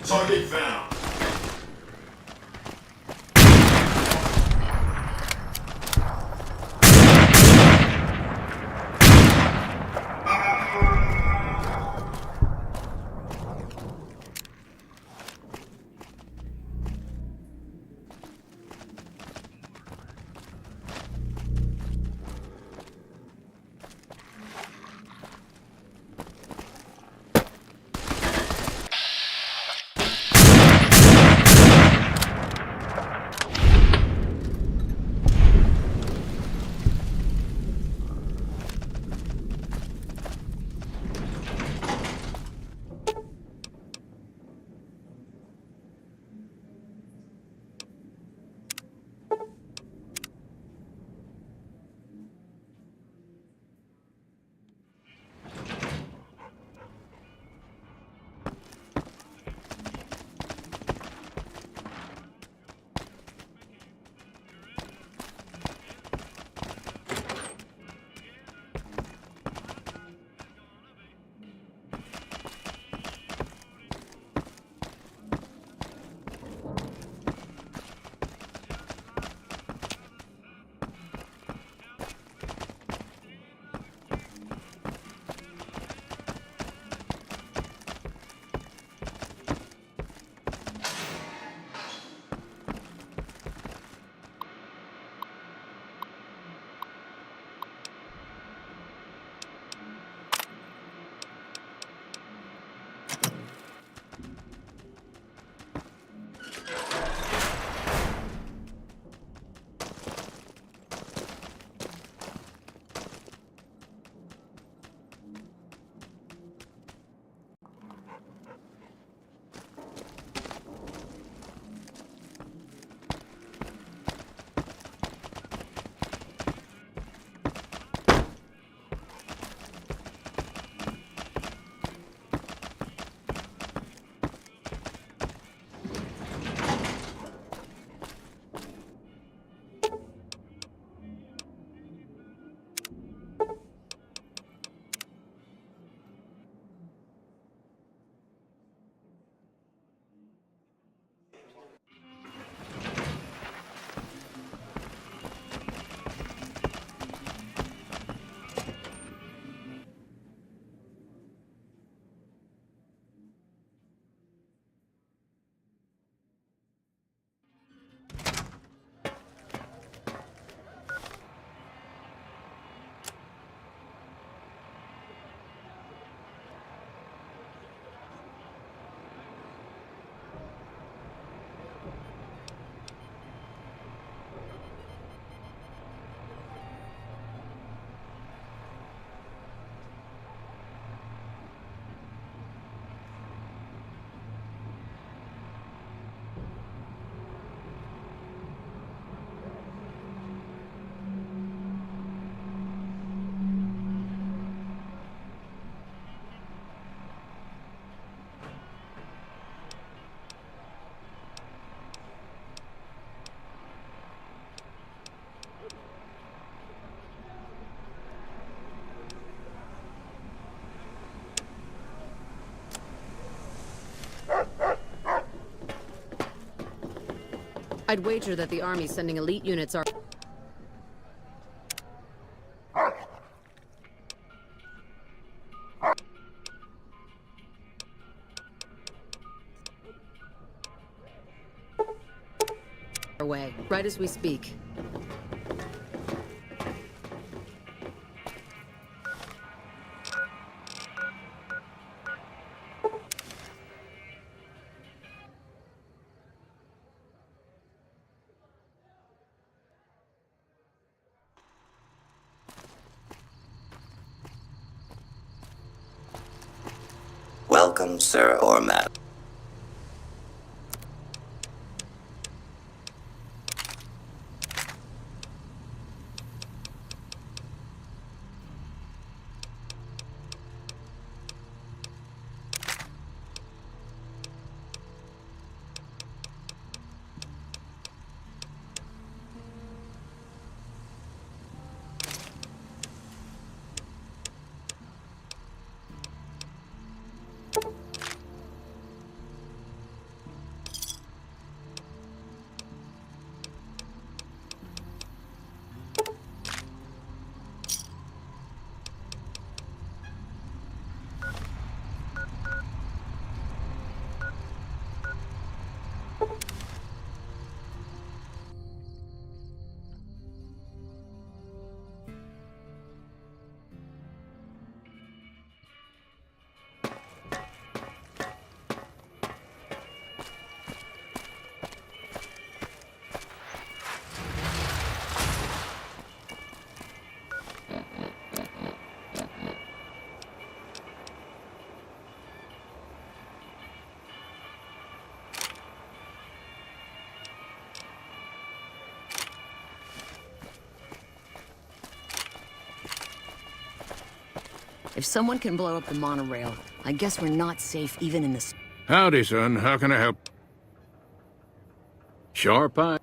Target found. I'd wager that the Army's sending elite units are... away, right as we speak. Welcome, sir or madam. If someone can blow up the monorail, I guess we're not safe even in this. Howdy, son. How can I help? Sharp eye?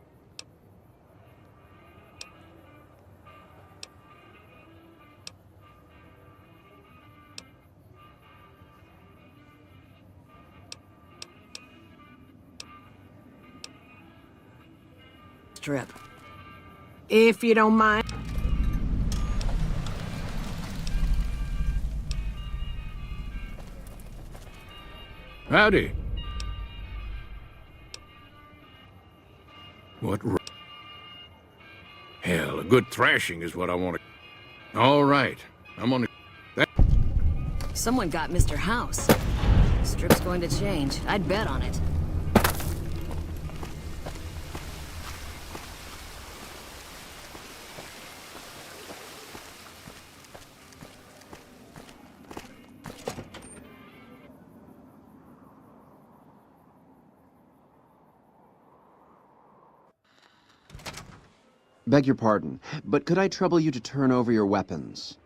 Strip. If you don't mind. Howdy. What? Hell, a good thrashing is what I want to. All right, I'm on it. Someone got Mr. House. Strip's going to change. I'd bet on it. Beg your pardon, but could I trouble you to turn over your weapons?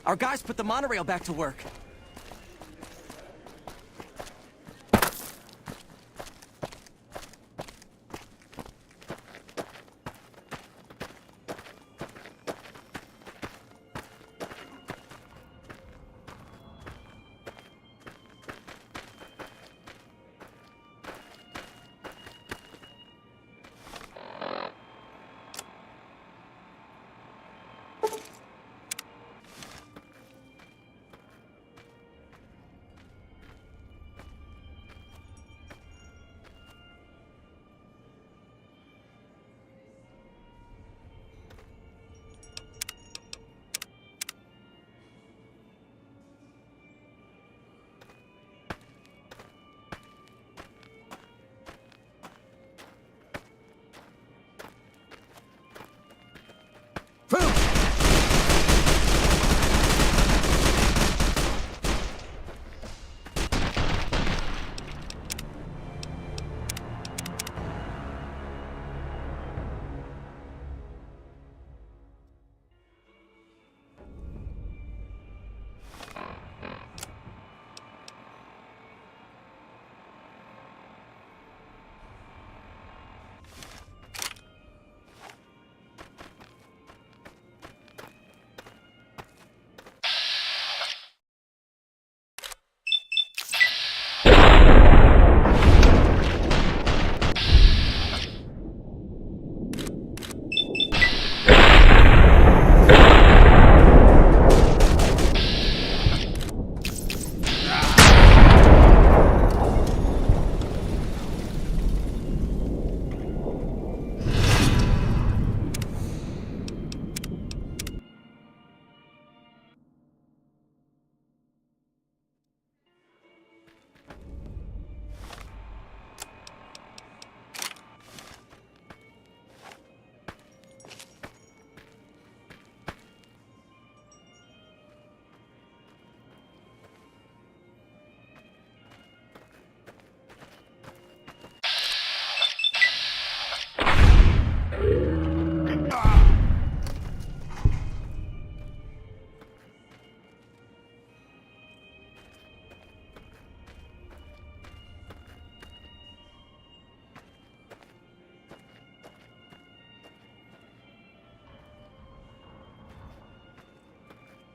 Our guys put the monorail back to work.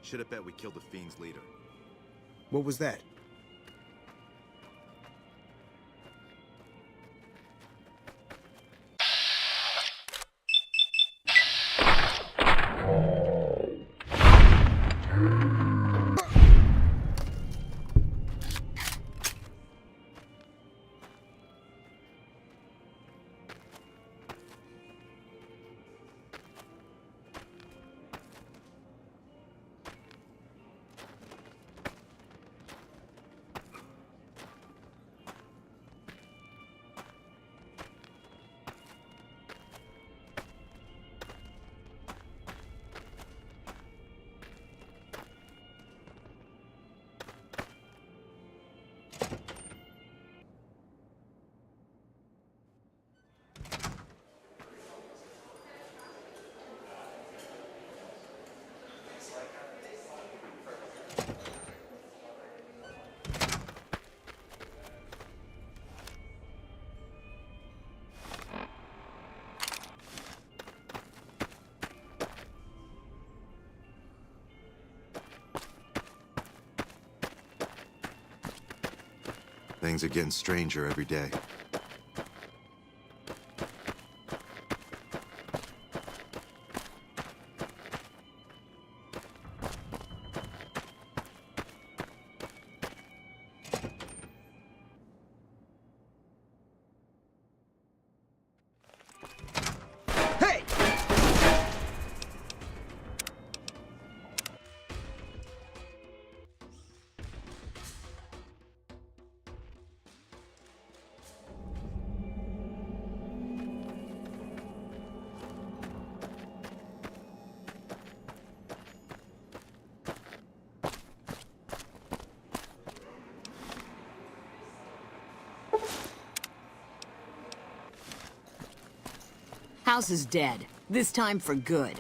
Should have bet we killed the Fiend's leader. What was that? Things are getting stranger every day. House is dead. This time for good.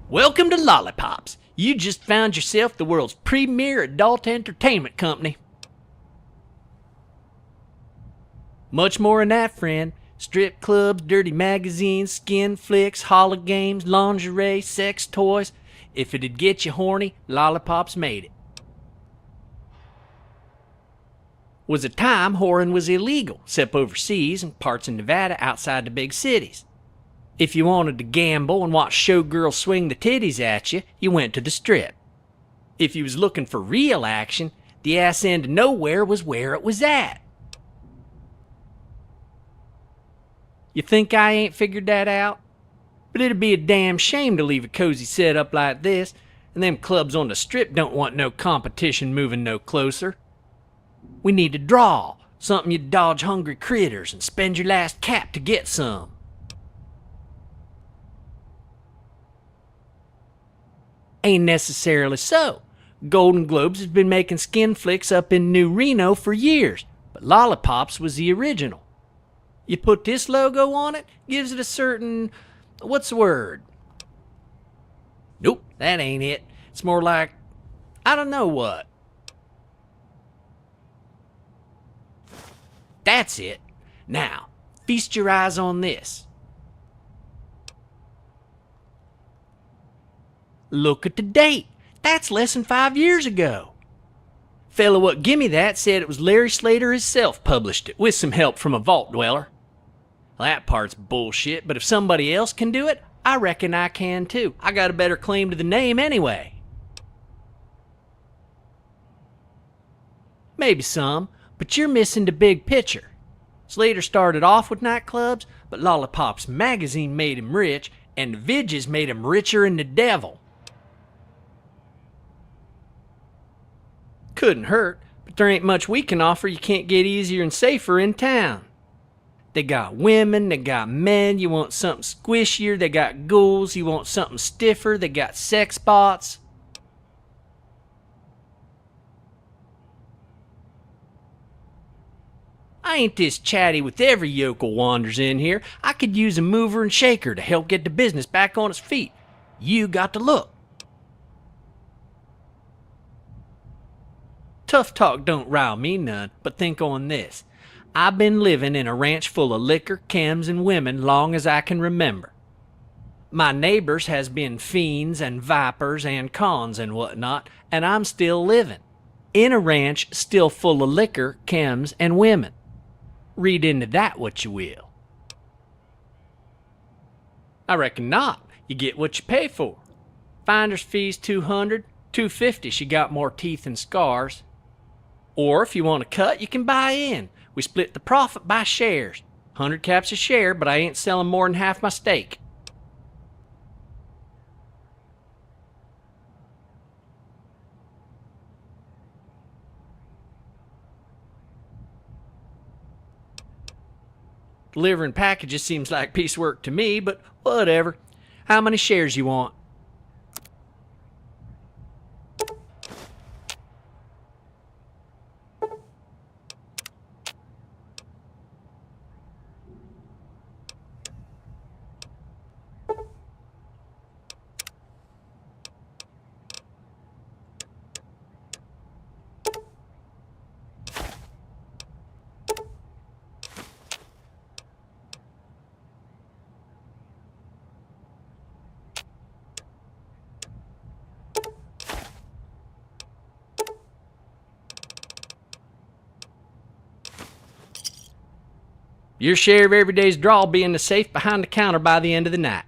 Welcome to Lollipops. You just found yourself the world's premier adult entertainment company. Much more than that, friend. Strip clubs, dirty magazines, skin flicks, hologames, lingerie, sex toys. If it'd get you horny, Lollipops made it. Was a time whoring was illegal, except overseas and parts of Nevada outside the big cities. If you wanted to gamble and watch showgirls swing the titties at you, you went to the Strip. If you was looking for real action, the ass end of nowhere was where it was at. You think I ain't figured that out? But it'd be a damn shame to leave a cozy setup like this, and them clubs on the Strip don't want no competition moving no closer. We need to draw, something you dodge hungry critters and spend your last cap to get some. Ain't necessarily so. Golden Globes has been making skin flicks up in New Reno for years, but Lollipops was the original. You put this logo on it, gives it a certain... what's the word? Nope, that ain't it. It's more like... I don't know what. That's it. Now, feast your eyes on this. Look at the date. That's less than 5 years ago. Fellow what gimme that said it was Larry Slater himself published it, with some help from a vault dweller. Well, that part's bullshit, but if somebody else can do it, I reckon I can too. I got a better claim to the name anyway. Maybe some, but you're missing the big picture. Slater started off with nightclubs, but Lollipops magazine made him rich, and the Vidges made him richer than the devil. Couldn't hurt, but there ain't much we can offer you can't get easier and safer in town. They got women, they got men, you want something squishier, they got ghouls, you want something stiffer, they got sex bots. I ain't this chatty with every yokel wanders in here. I could use a mover and shaker to help get the business back on its feet. You got to look. Tough talk don't rile me none, but think on this. I've been living in a ranch full of liquor, chems, and women long as I can remember. My neighbors has been fiends and vipers and cons and whatnot, and I'm still living. In a ranch still full of liquor, chems, and women. Read into that what you will. I reckon not. You get what you pay for. Finder's fee's $200, $250 she got more teeth and scars. Or if you want to cut, you can buy in. We split the profit by shares. 100 caps a share, but I ain't selling more than half my stake. Delivering packages seems like piecework to me, but whatever. How many shares you want? Your share of every day's draw will be in the safe behind the counter by the end of the night.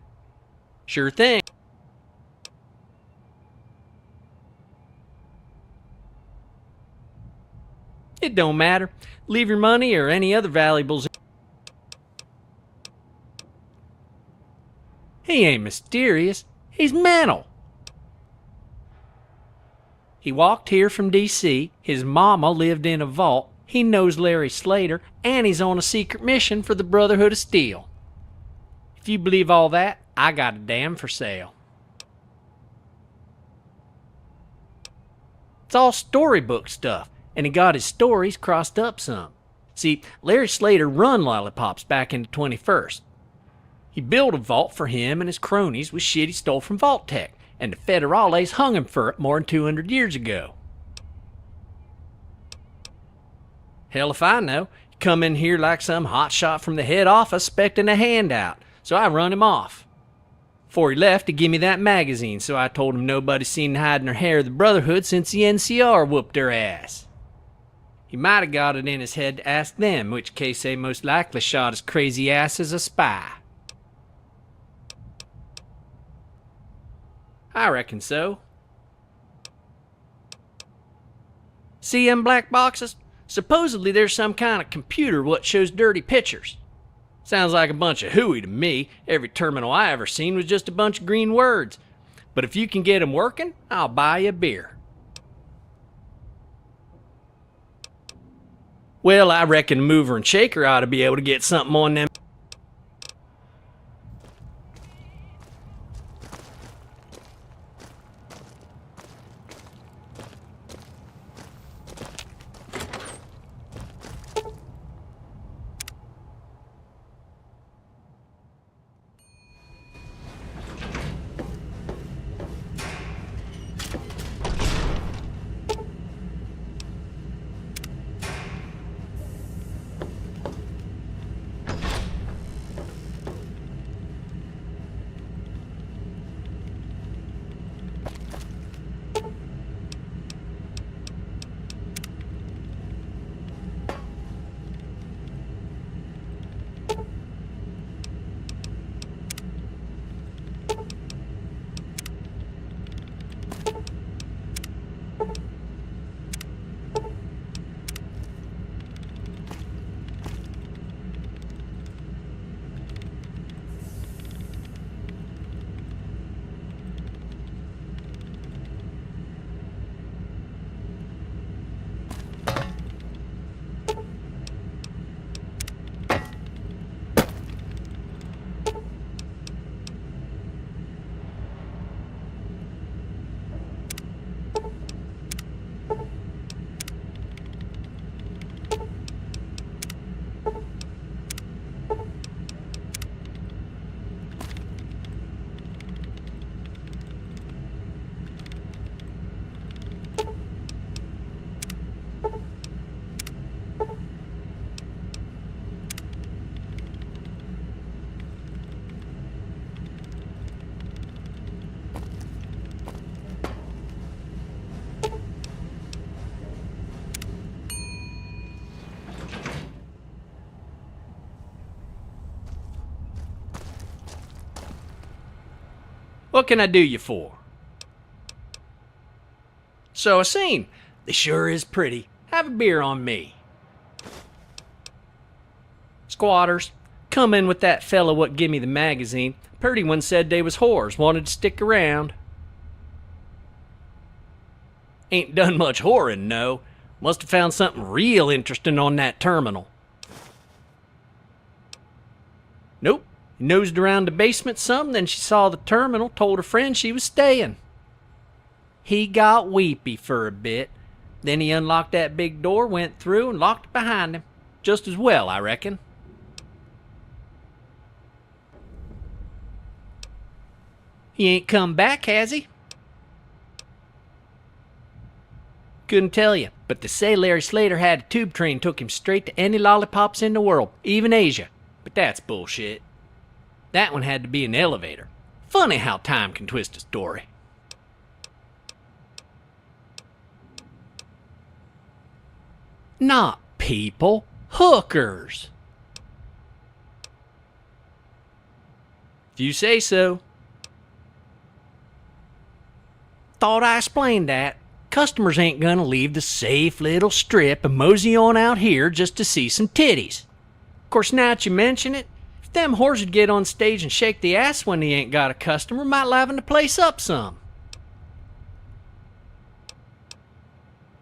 Sure thing. It don't matter. Leave your money or any other valuables. He ain't mysterious. He's mental. He walked here from D.C. His mama lived in a vault. He knows Larry Slater, and he's on a secret mission for the Brotherhood of Steel. If you believe all that, I got a damn for sale. It's all storybook stuff, and he got his stories crossed up some. See, Larry Slater run Lollipops back in the 21st. He built a vault for him and his cronies with shit he stole from Vault Tech, and the Federales hung him for it more than 200 years ago. Hell if I know. He come in here like some hotshot from the head office expecting a handout, so I run him off. Before he left, he give me that magazine, so I told him nobody seen hiding their hair of the Brotherhood since the NCR whooped their ass. He might have got it in his head to ask them, in which case they most likely shot his crazy ass as a spy. I reckon so. See them black boxes? Supposedly there's some kind of computer what shows dirty pictures. Sounds like a bunch of hooey to me. Every terminal I ever seen was just a bunch of green words. But if you can get them working, I'll buy you a beer. Well, I reckon Mover and Shaker ought to be able to get something on them. What can I do you for? So I seen. They sure is pretty. Have a beer on me. Squatters, come in with that fella what give me the magazine. Purty one said they was whores, wanted to stick around. Ain't done much whoring, no. Must have found something real interesting on that terminal. Nope. Nosed around the basement some, then she saw the terminal, told her friend she was staying. He got weepy for a bit. Then he unlocked that big door, went through, and locked it behind him. Just as well, I reckon. He ain't come back, has he? Couldn't tell you, but they say Larry Slater had a tube train took him straight to any lollipops in the world, even Asia. But that's bullshit. That one had to be an elevator. Funny how time can twist a story. Not people, hookers. If you say so. Thought I explained that. Customers ain't gonna leave the safe little strip and mosey on out here just to see some titties. Of course, now that you mention it, if them whores would get on stage and shake the ass when they ain't got a customer, might liven the place up some.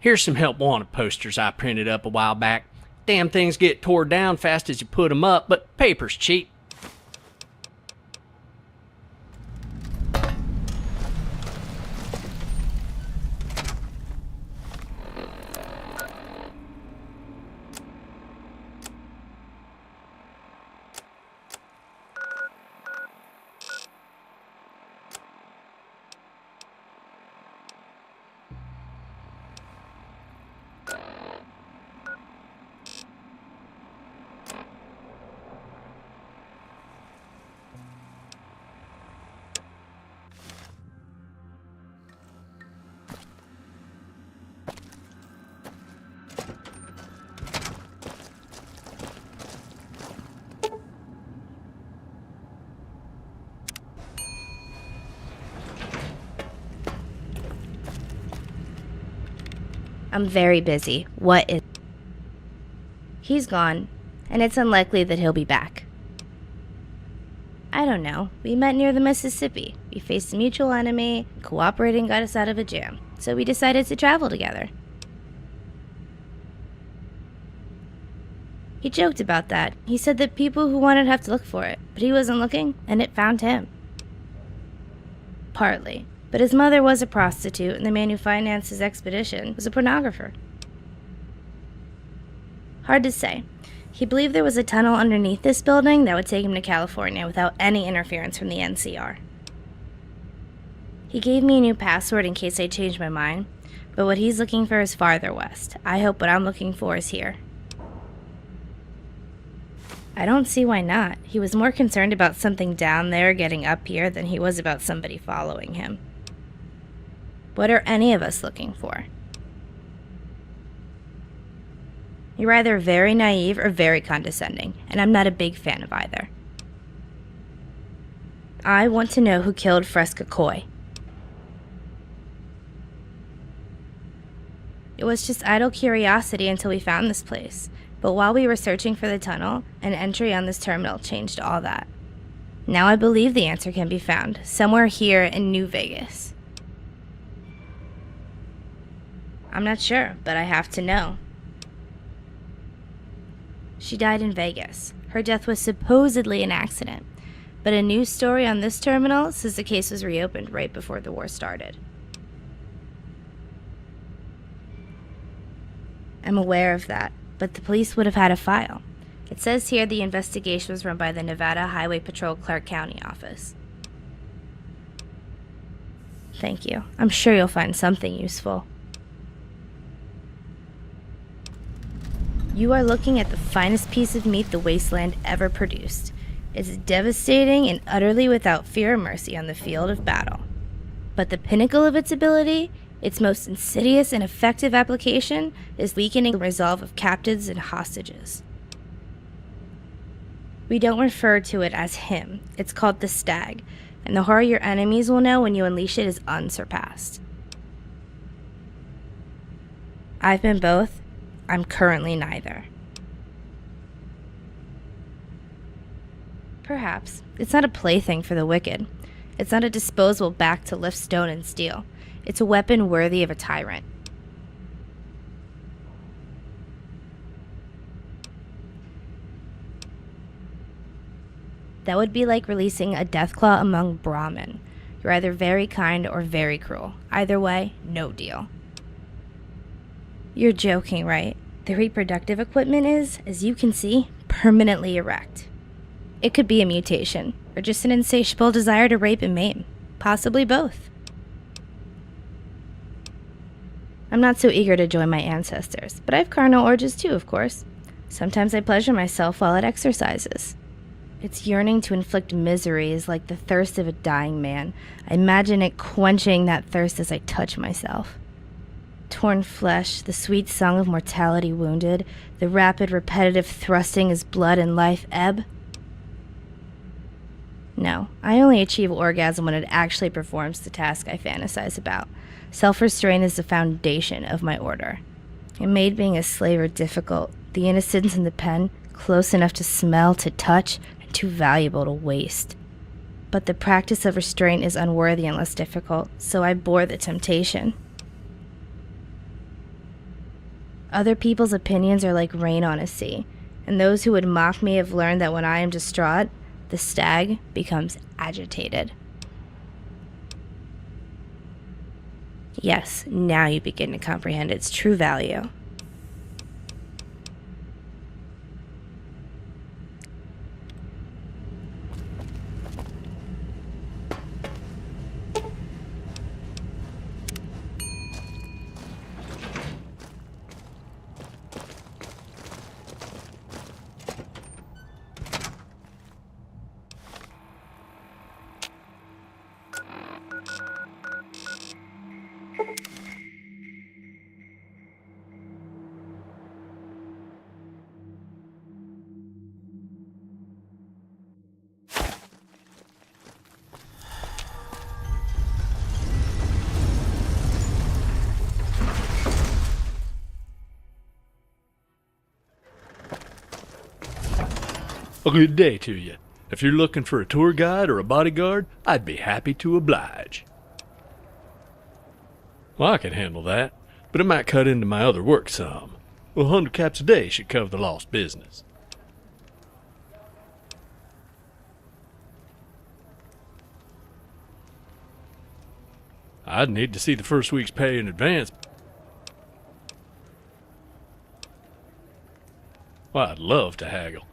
Here's some help wanted posters I printed up a while back. Damn things get tore down fast as you put them up, but paper's cheap. I'm very busy. What is... He's gone, and it's unlikely that he'll be back. I don't know. We met near the Mississippi. We faced a mutual enemy. Cooperating got us out of a jam. So we decided to travel together. He joked about that. He said that people who wanted have to look for it, but he wasn't looking, and it found him. Partly. But his mother was a prostitute, and the man who financed his expedition was a pornographer. Hard to say. He believed there was a tunnel underneath this building that would take him to California without any interference from the NCR. He gave me a new password in case I changed my mind, but what he's looking for is farther west. I hope what I'm looking for is here. I don't see why not. He was more concerned about something down there getting up here than he was about somebody following him. What are any of us looking for? You're either very naive or very condescending, and I'm not a big fan of either. I want to know who killed Fresca Coy. It was just idle curiosity until we found this place, but while we were searching for the tunnel, an entry on this terminal changed all that. Now I believe the answer can be found, somewhere here in New Vegas. I'm not sure, but I have to know. She died in Vegas. Her death was supposedly an accident, but a news story on this terminal says the case was reopened right before the war started. I'm aware of that, but the police would have had a file. It says here the investigation was run by the Nevada Highway Patrol Clark County office. Thank you. I'm sure you'll find something useful. You are looking at the finest piece of meat the wasteland ever produced. It's devastating and utterly without fear or mercy on the field of battle. But the pinnacle of its ability, its most insidious and effective application, is weakening the resolve of captives and hostages. We don't refer to it as him. It's called the Stag, and the horror your enemies will know when you unleash it is unsurpassed. I've been both. I'm currently neither. Perhaps. It's not a plaything for the wicked. It's not a disposable back to lift stone and steel. It's a weapon worthy of a tyrant. That would be like releasing a deathclaw among Brahmin. You're either very kind or very cruel. Either way, no deal. You're joking, right? The reproductive equipment is, as you can see, permanently erect. It could be a mutation, or just an insatiable desire to rape and maim. Possibly both. I'm not so eager to join my ancestors, but I have carnal urges too, of course. Sometimes I pleasure myself while it exercises. Its yearning to inflict misery is like the thirst of a dying man. I imagine it quenching that thirst as I touch myself. Torn flesh, the sweet song of mortality wounded, the rapid, repetitive thrusting as blood and life ebb. No, I only achieve orgasm when it actually performs the task I fantasize about. Self-restraint is the foundation of my order. It made being a slaver difficult, the innocence in the pen close enough to smell, to touch, and too valuable to waste. But the practice of restraint is unworthy and less difficult, so I bore the temptation. Other people's opinions are like rain on a sea, and those who would mock me have learned that when I am distraught, the stag becomes agitated. Yes, now you begin to comprehend its true value. A good day to you. If you're looking for a tour guide or a bodyguard, I'd be happy to oblige. Well, I can handle that, but it might cut into my other work some. 100 caps a day should cover the lost business. I'd need to see the first week's pay in advance. Well, I'd love to haggle.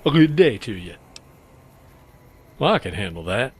A good day to you. Well, I can handle that.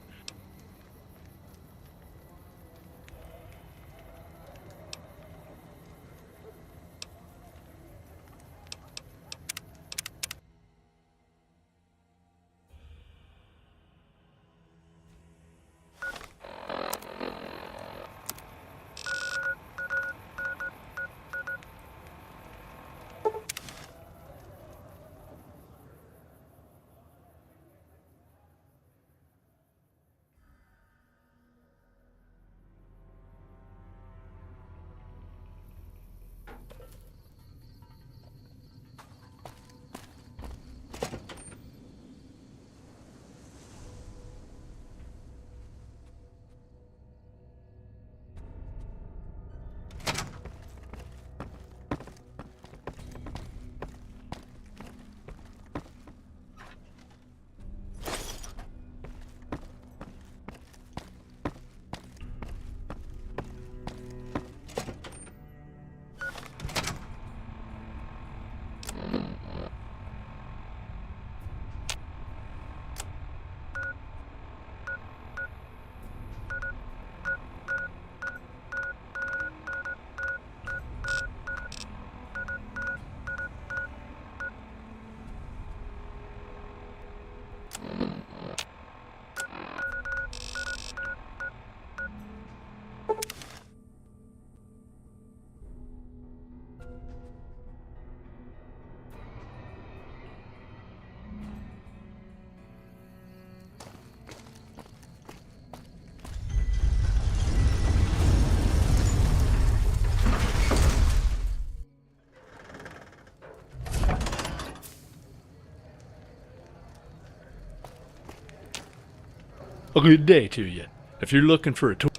A good day to you. If you're looking for a tour...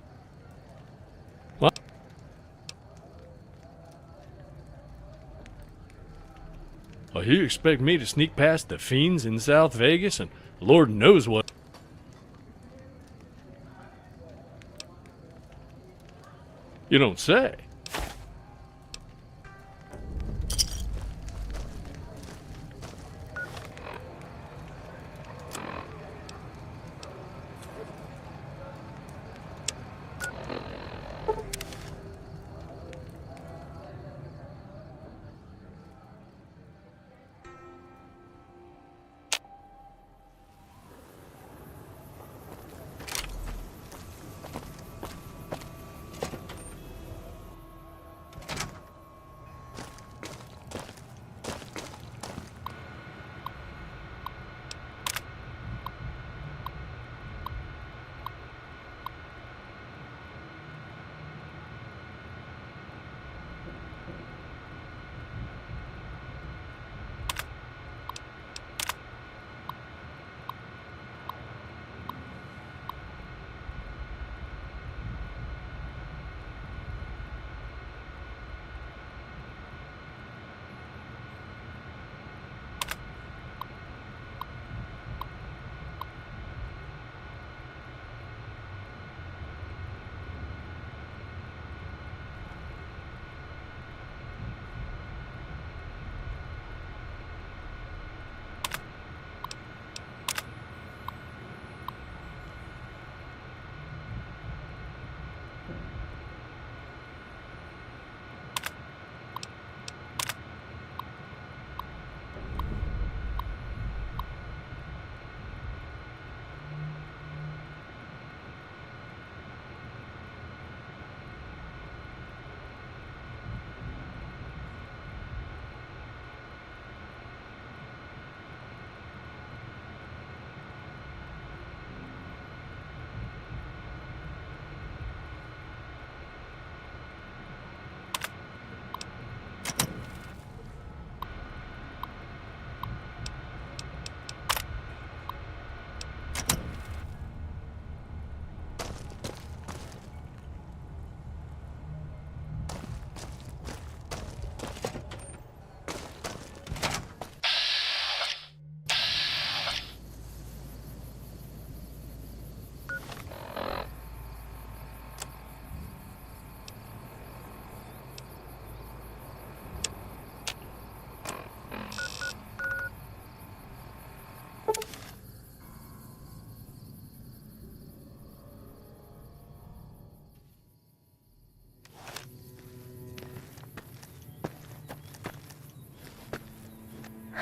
What? Well, you expect me to sneak past the fiends in South Vegas and Lord knows what... You don't say.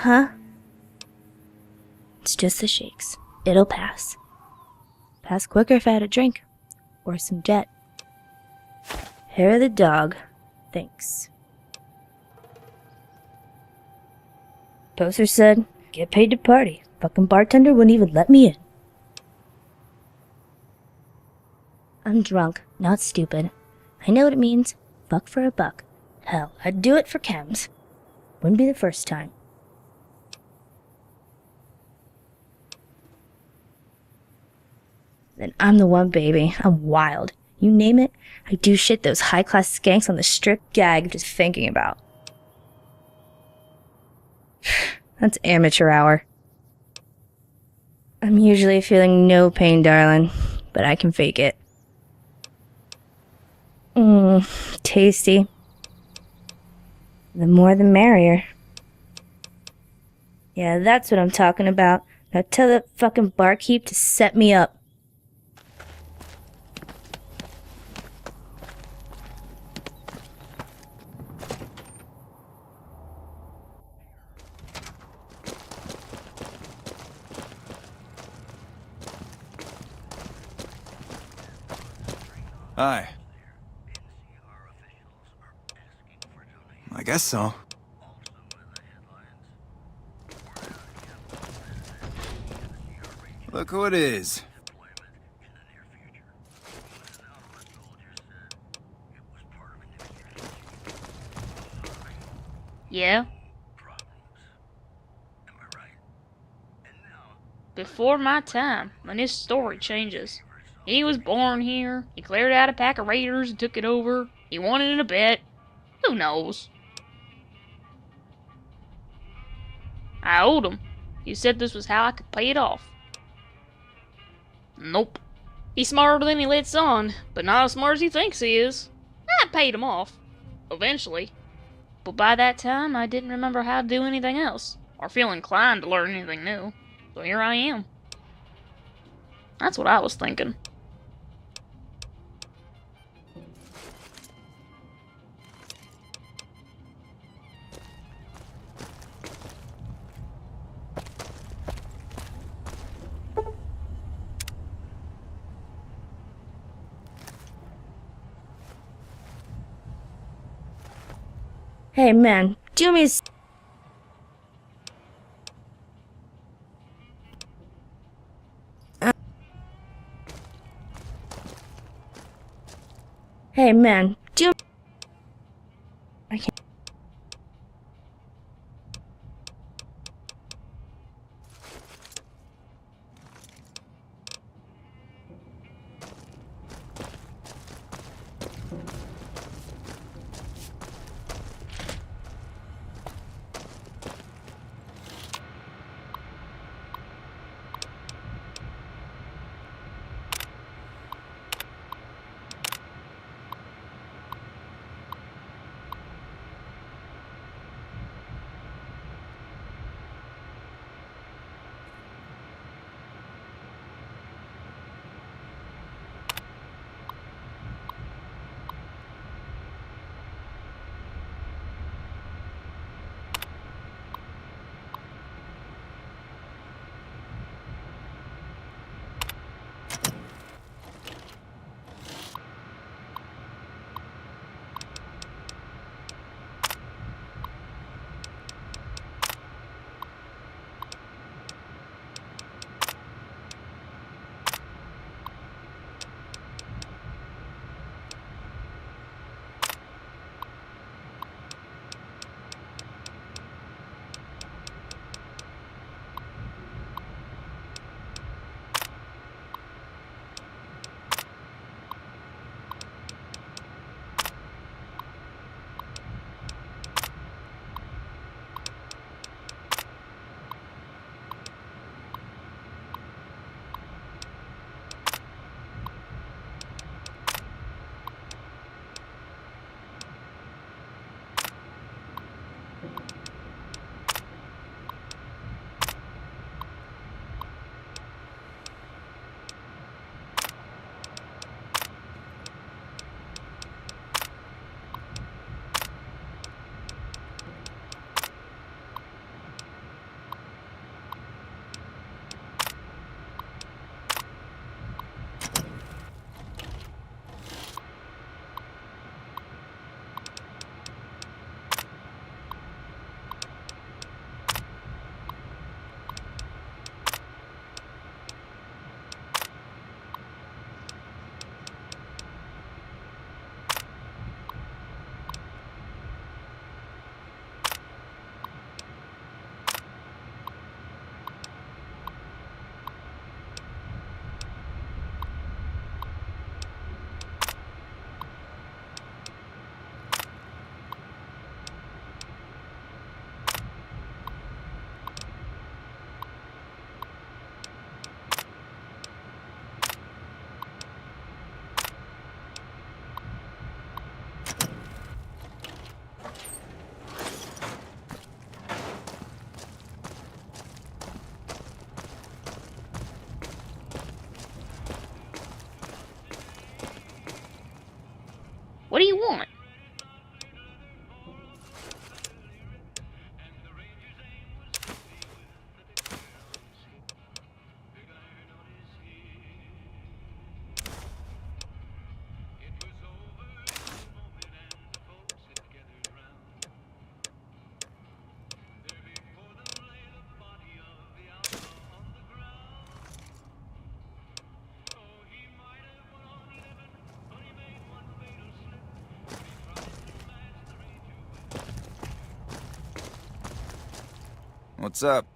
Huh? It's just the shakes. It'll pass. Pass quicker if I had a drink. Or some jet. Hair of the dog. Thanks. Poster said, get paid to party. Fucking bartender wouldn't even let me in. I'm drunk, not stupid. I know what it means. Fuck for a buck. Hell, I'd do it for chems. Wouldn't be the first time. Then I'm the one, baby. I'm wild. You name it, I do shit those high-class skanks on the strip gag just thinking about. That's amateur hour. I'm usually feeling no pain, darling, but I can fake it. Tasty. The more the merrier. Yeah, that's what I'm talking about. Now tell that fucking barkeep to set me up. Hi. I guess so. Look who it is. Yeah? Before my time, when his story changes. He was born here, he cleared out a pack of raiders and took it over, he won it in a bet. Who knows? I owed him. He said this was how I could pay it off. Nope. He's smarter than he lets on, but not as smart as he thinks he is. I paid him off. Eventually. But by that time, I didn't remember how to do anything else, or feel inclined to learn anything new. So here I am. That's what I was thinking. Hey man, do me a Hey man, do I can't. What's up?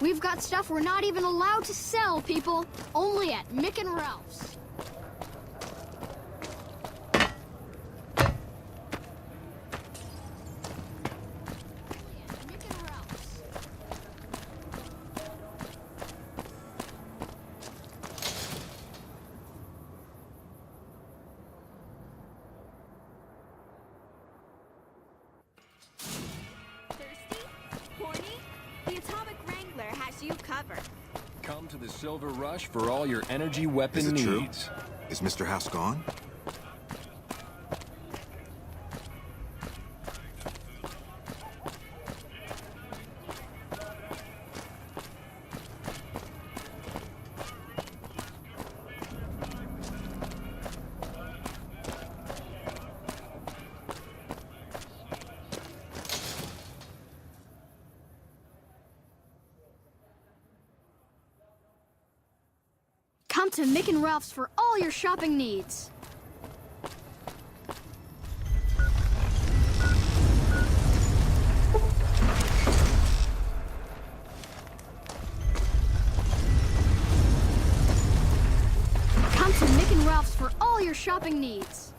We've got stuff we're not even allowed to sell, people. Only at Mick and Ralph's. Come to the Silver Rush for all your energy weapon needs. True? Is Mr. House gone? Come to Mick and Ralph's for all your shopping needs. Come to Mick and Ralph's for all your shopping needs.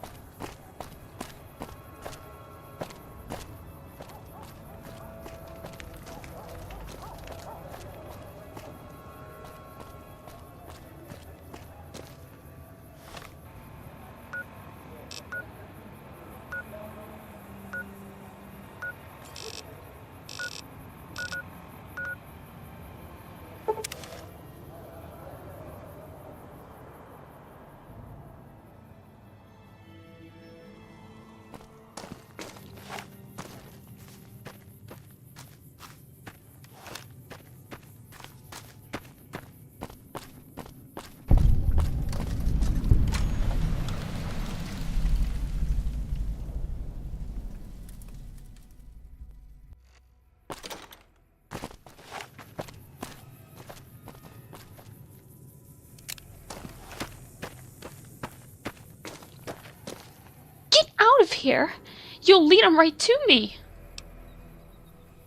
Out of here. You'll lead them right to me.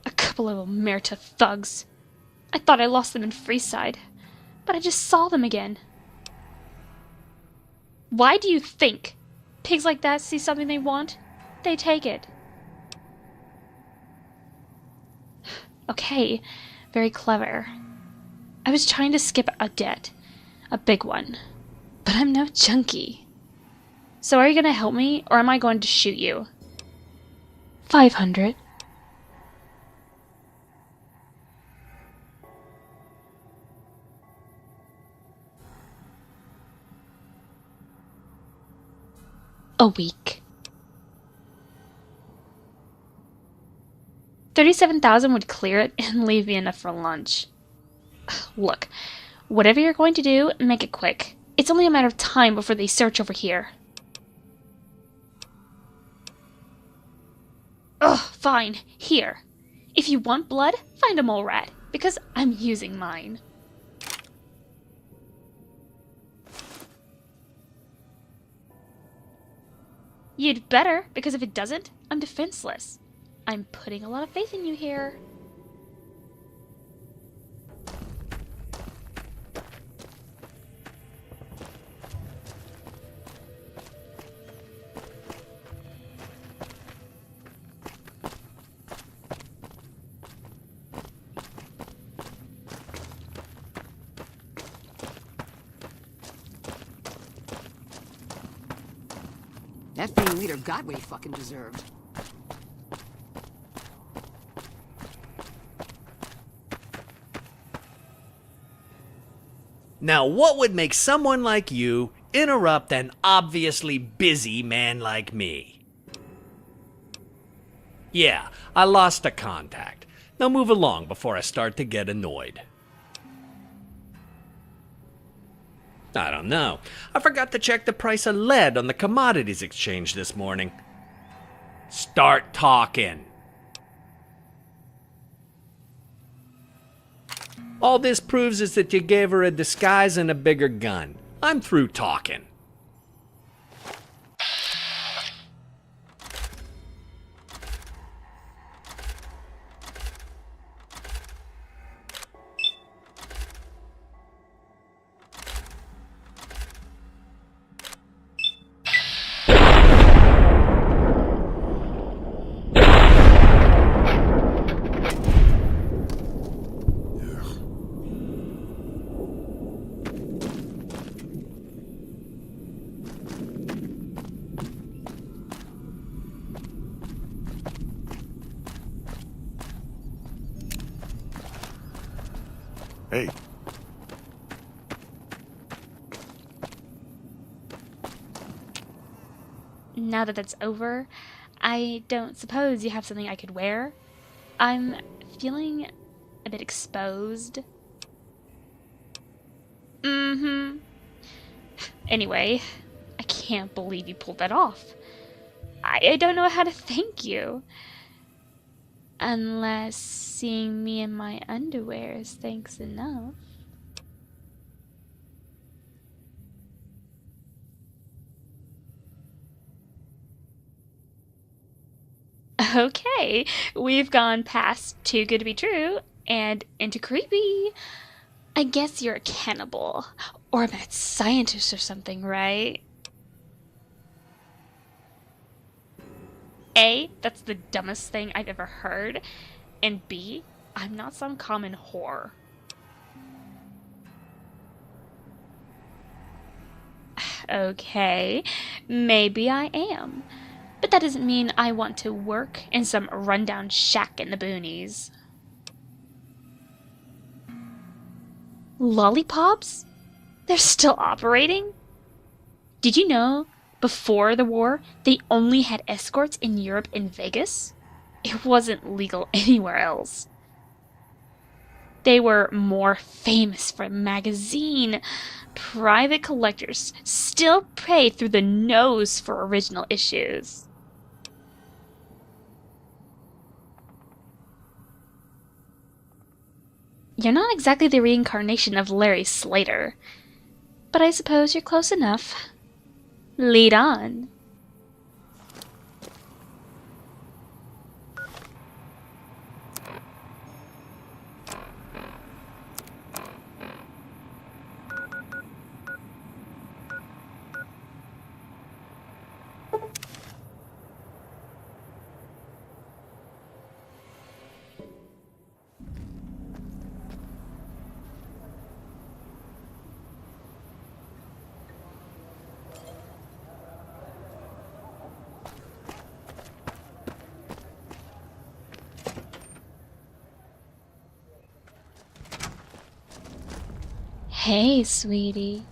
A couple of omerta thugs. I thought I lost them in Freeside, but I just saw them again. Why do you think pigs like that see something they want? They take it. Okay, very clever. I was trying to skip a debt. A big one. But I'm no junkie. So are you going to help me, or am I going to shoot you? 500. A week. 37,000 would clear it and leave me enough for lunch. Look, whatever you're going to do, make it quick. It's only a matter of time before they search over here. Ugh, fine. Here. If you want blood, find a mole rat, because I'm using mine. You'd better, because if it doesn't, I'm defenseless. I'm putting a lot of faith in you here. That fiend leader got what he fucking deserved. Now, what would make someone like you interrupt an obviously busy man like me? Yeah, I lost a contact. Now move along before I start to get annoyed. I don't know. I forgot to check the price of lead on the commodities exchange this morning. Start talking. All this proves is that you gave her a disguise and a bigger gun. I'm through talking. Hey. Now that that's over, I don't suppose you have something I could wear? I'm feeling a bit exposed. Mm-hmm. Anyway, I can't believe you pulled that off. I don't know how to thank you. Unless seeing me in my underwear is thanks enough. Okay, we've gone past too good to be true and into creepy. I guess you're a cannibal or a mad scientist or something, right? A, that's the dumbest thing I've ever heard. And B, I'm not some common whore. Okay, maybe I am. But that doesn't mean I want to work in some rundown shack in the boonies. Lollipops? They're still operating? Did you know, before the war, they only had escorts in Europe and Vegas? It wasn't legal anywhere else. They were more famous for magazine. Private collectors still paid through the nose for original issues. You're not exactly the reincarnation of Larry Slater, but I suppose you're close enough. Lead on. Hey, sweetie.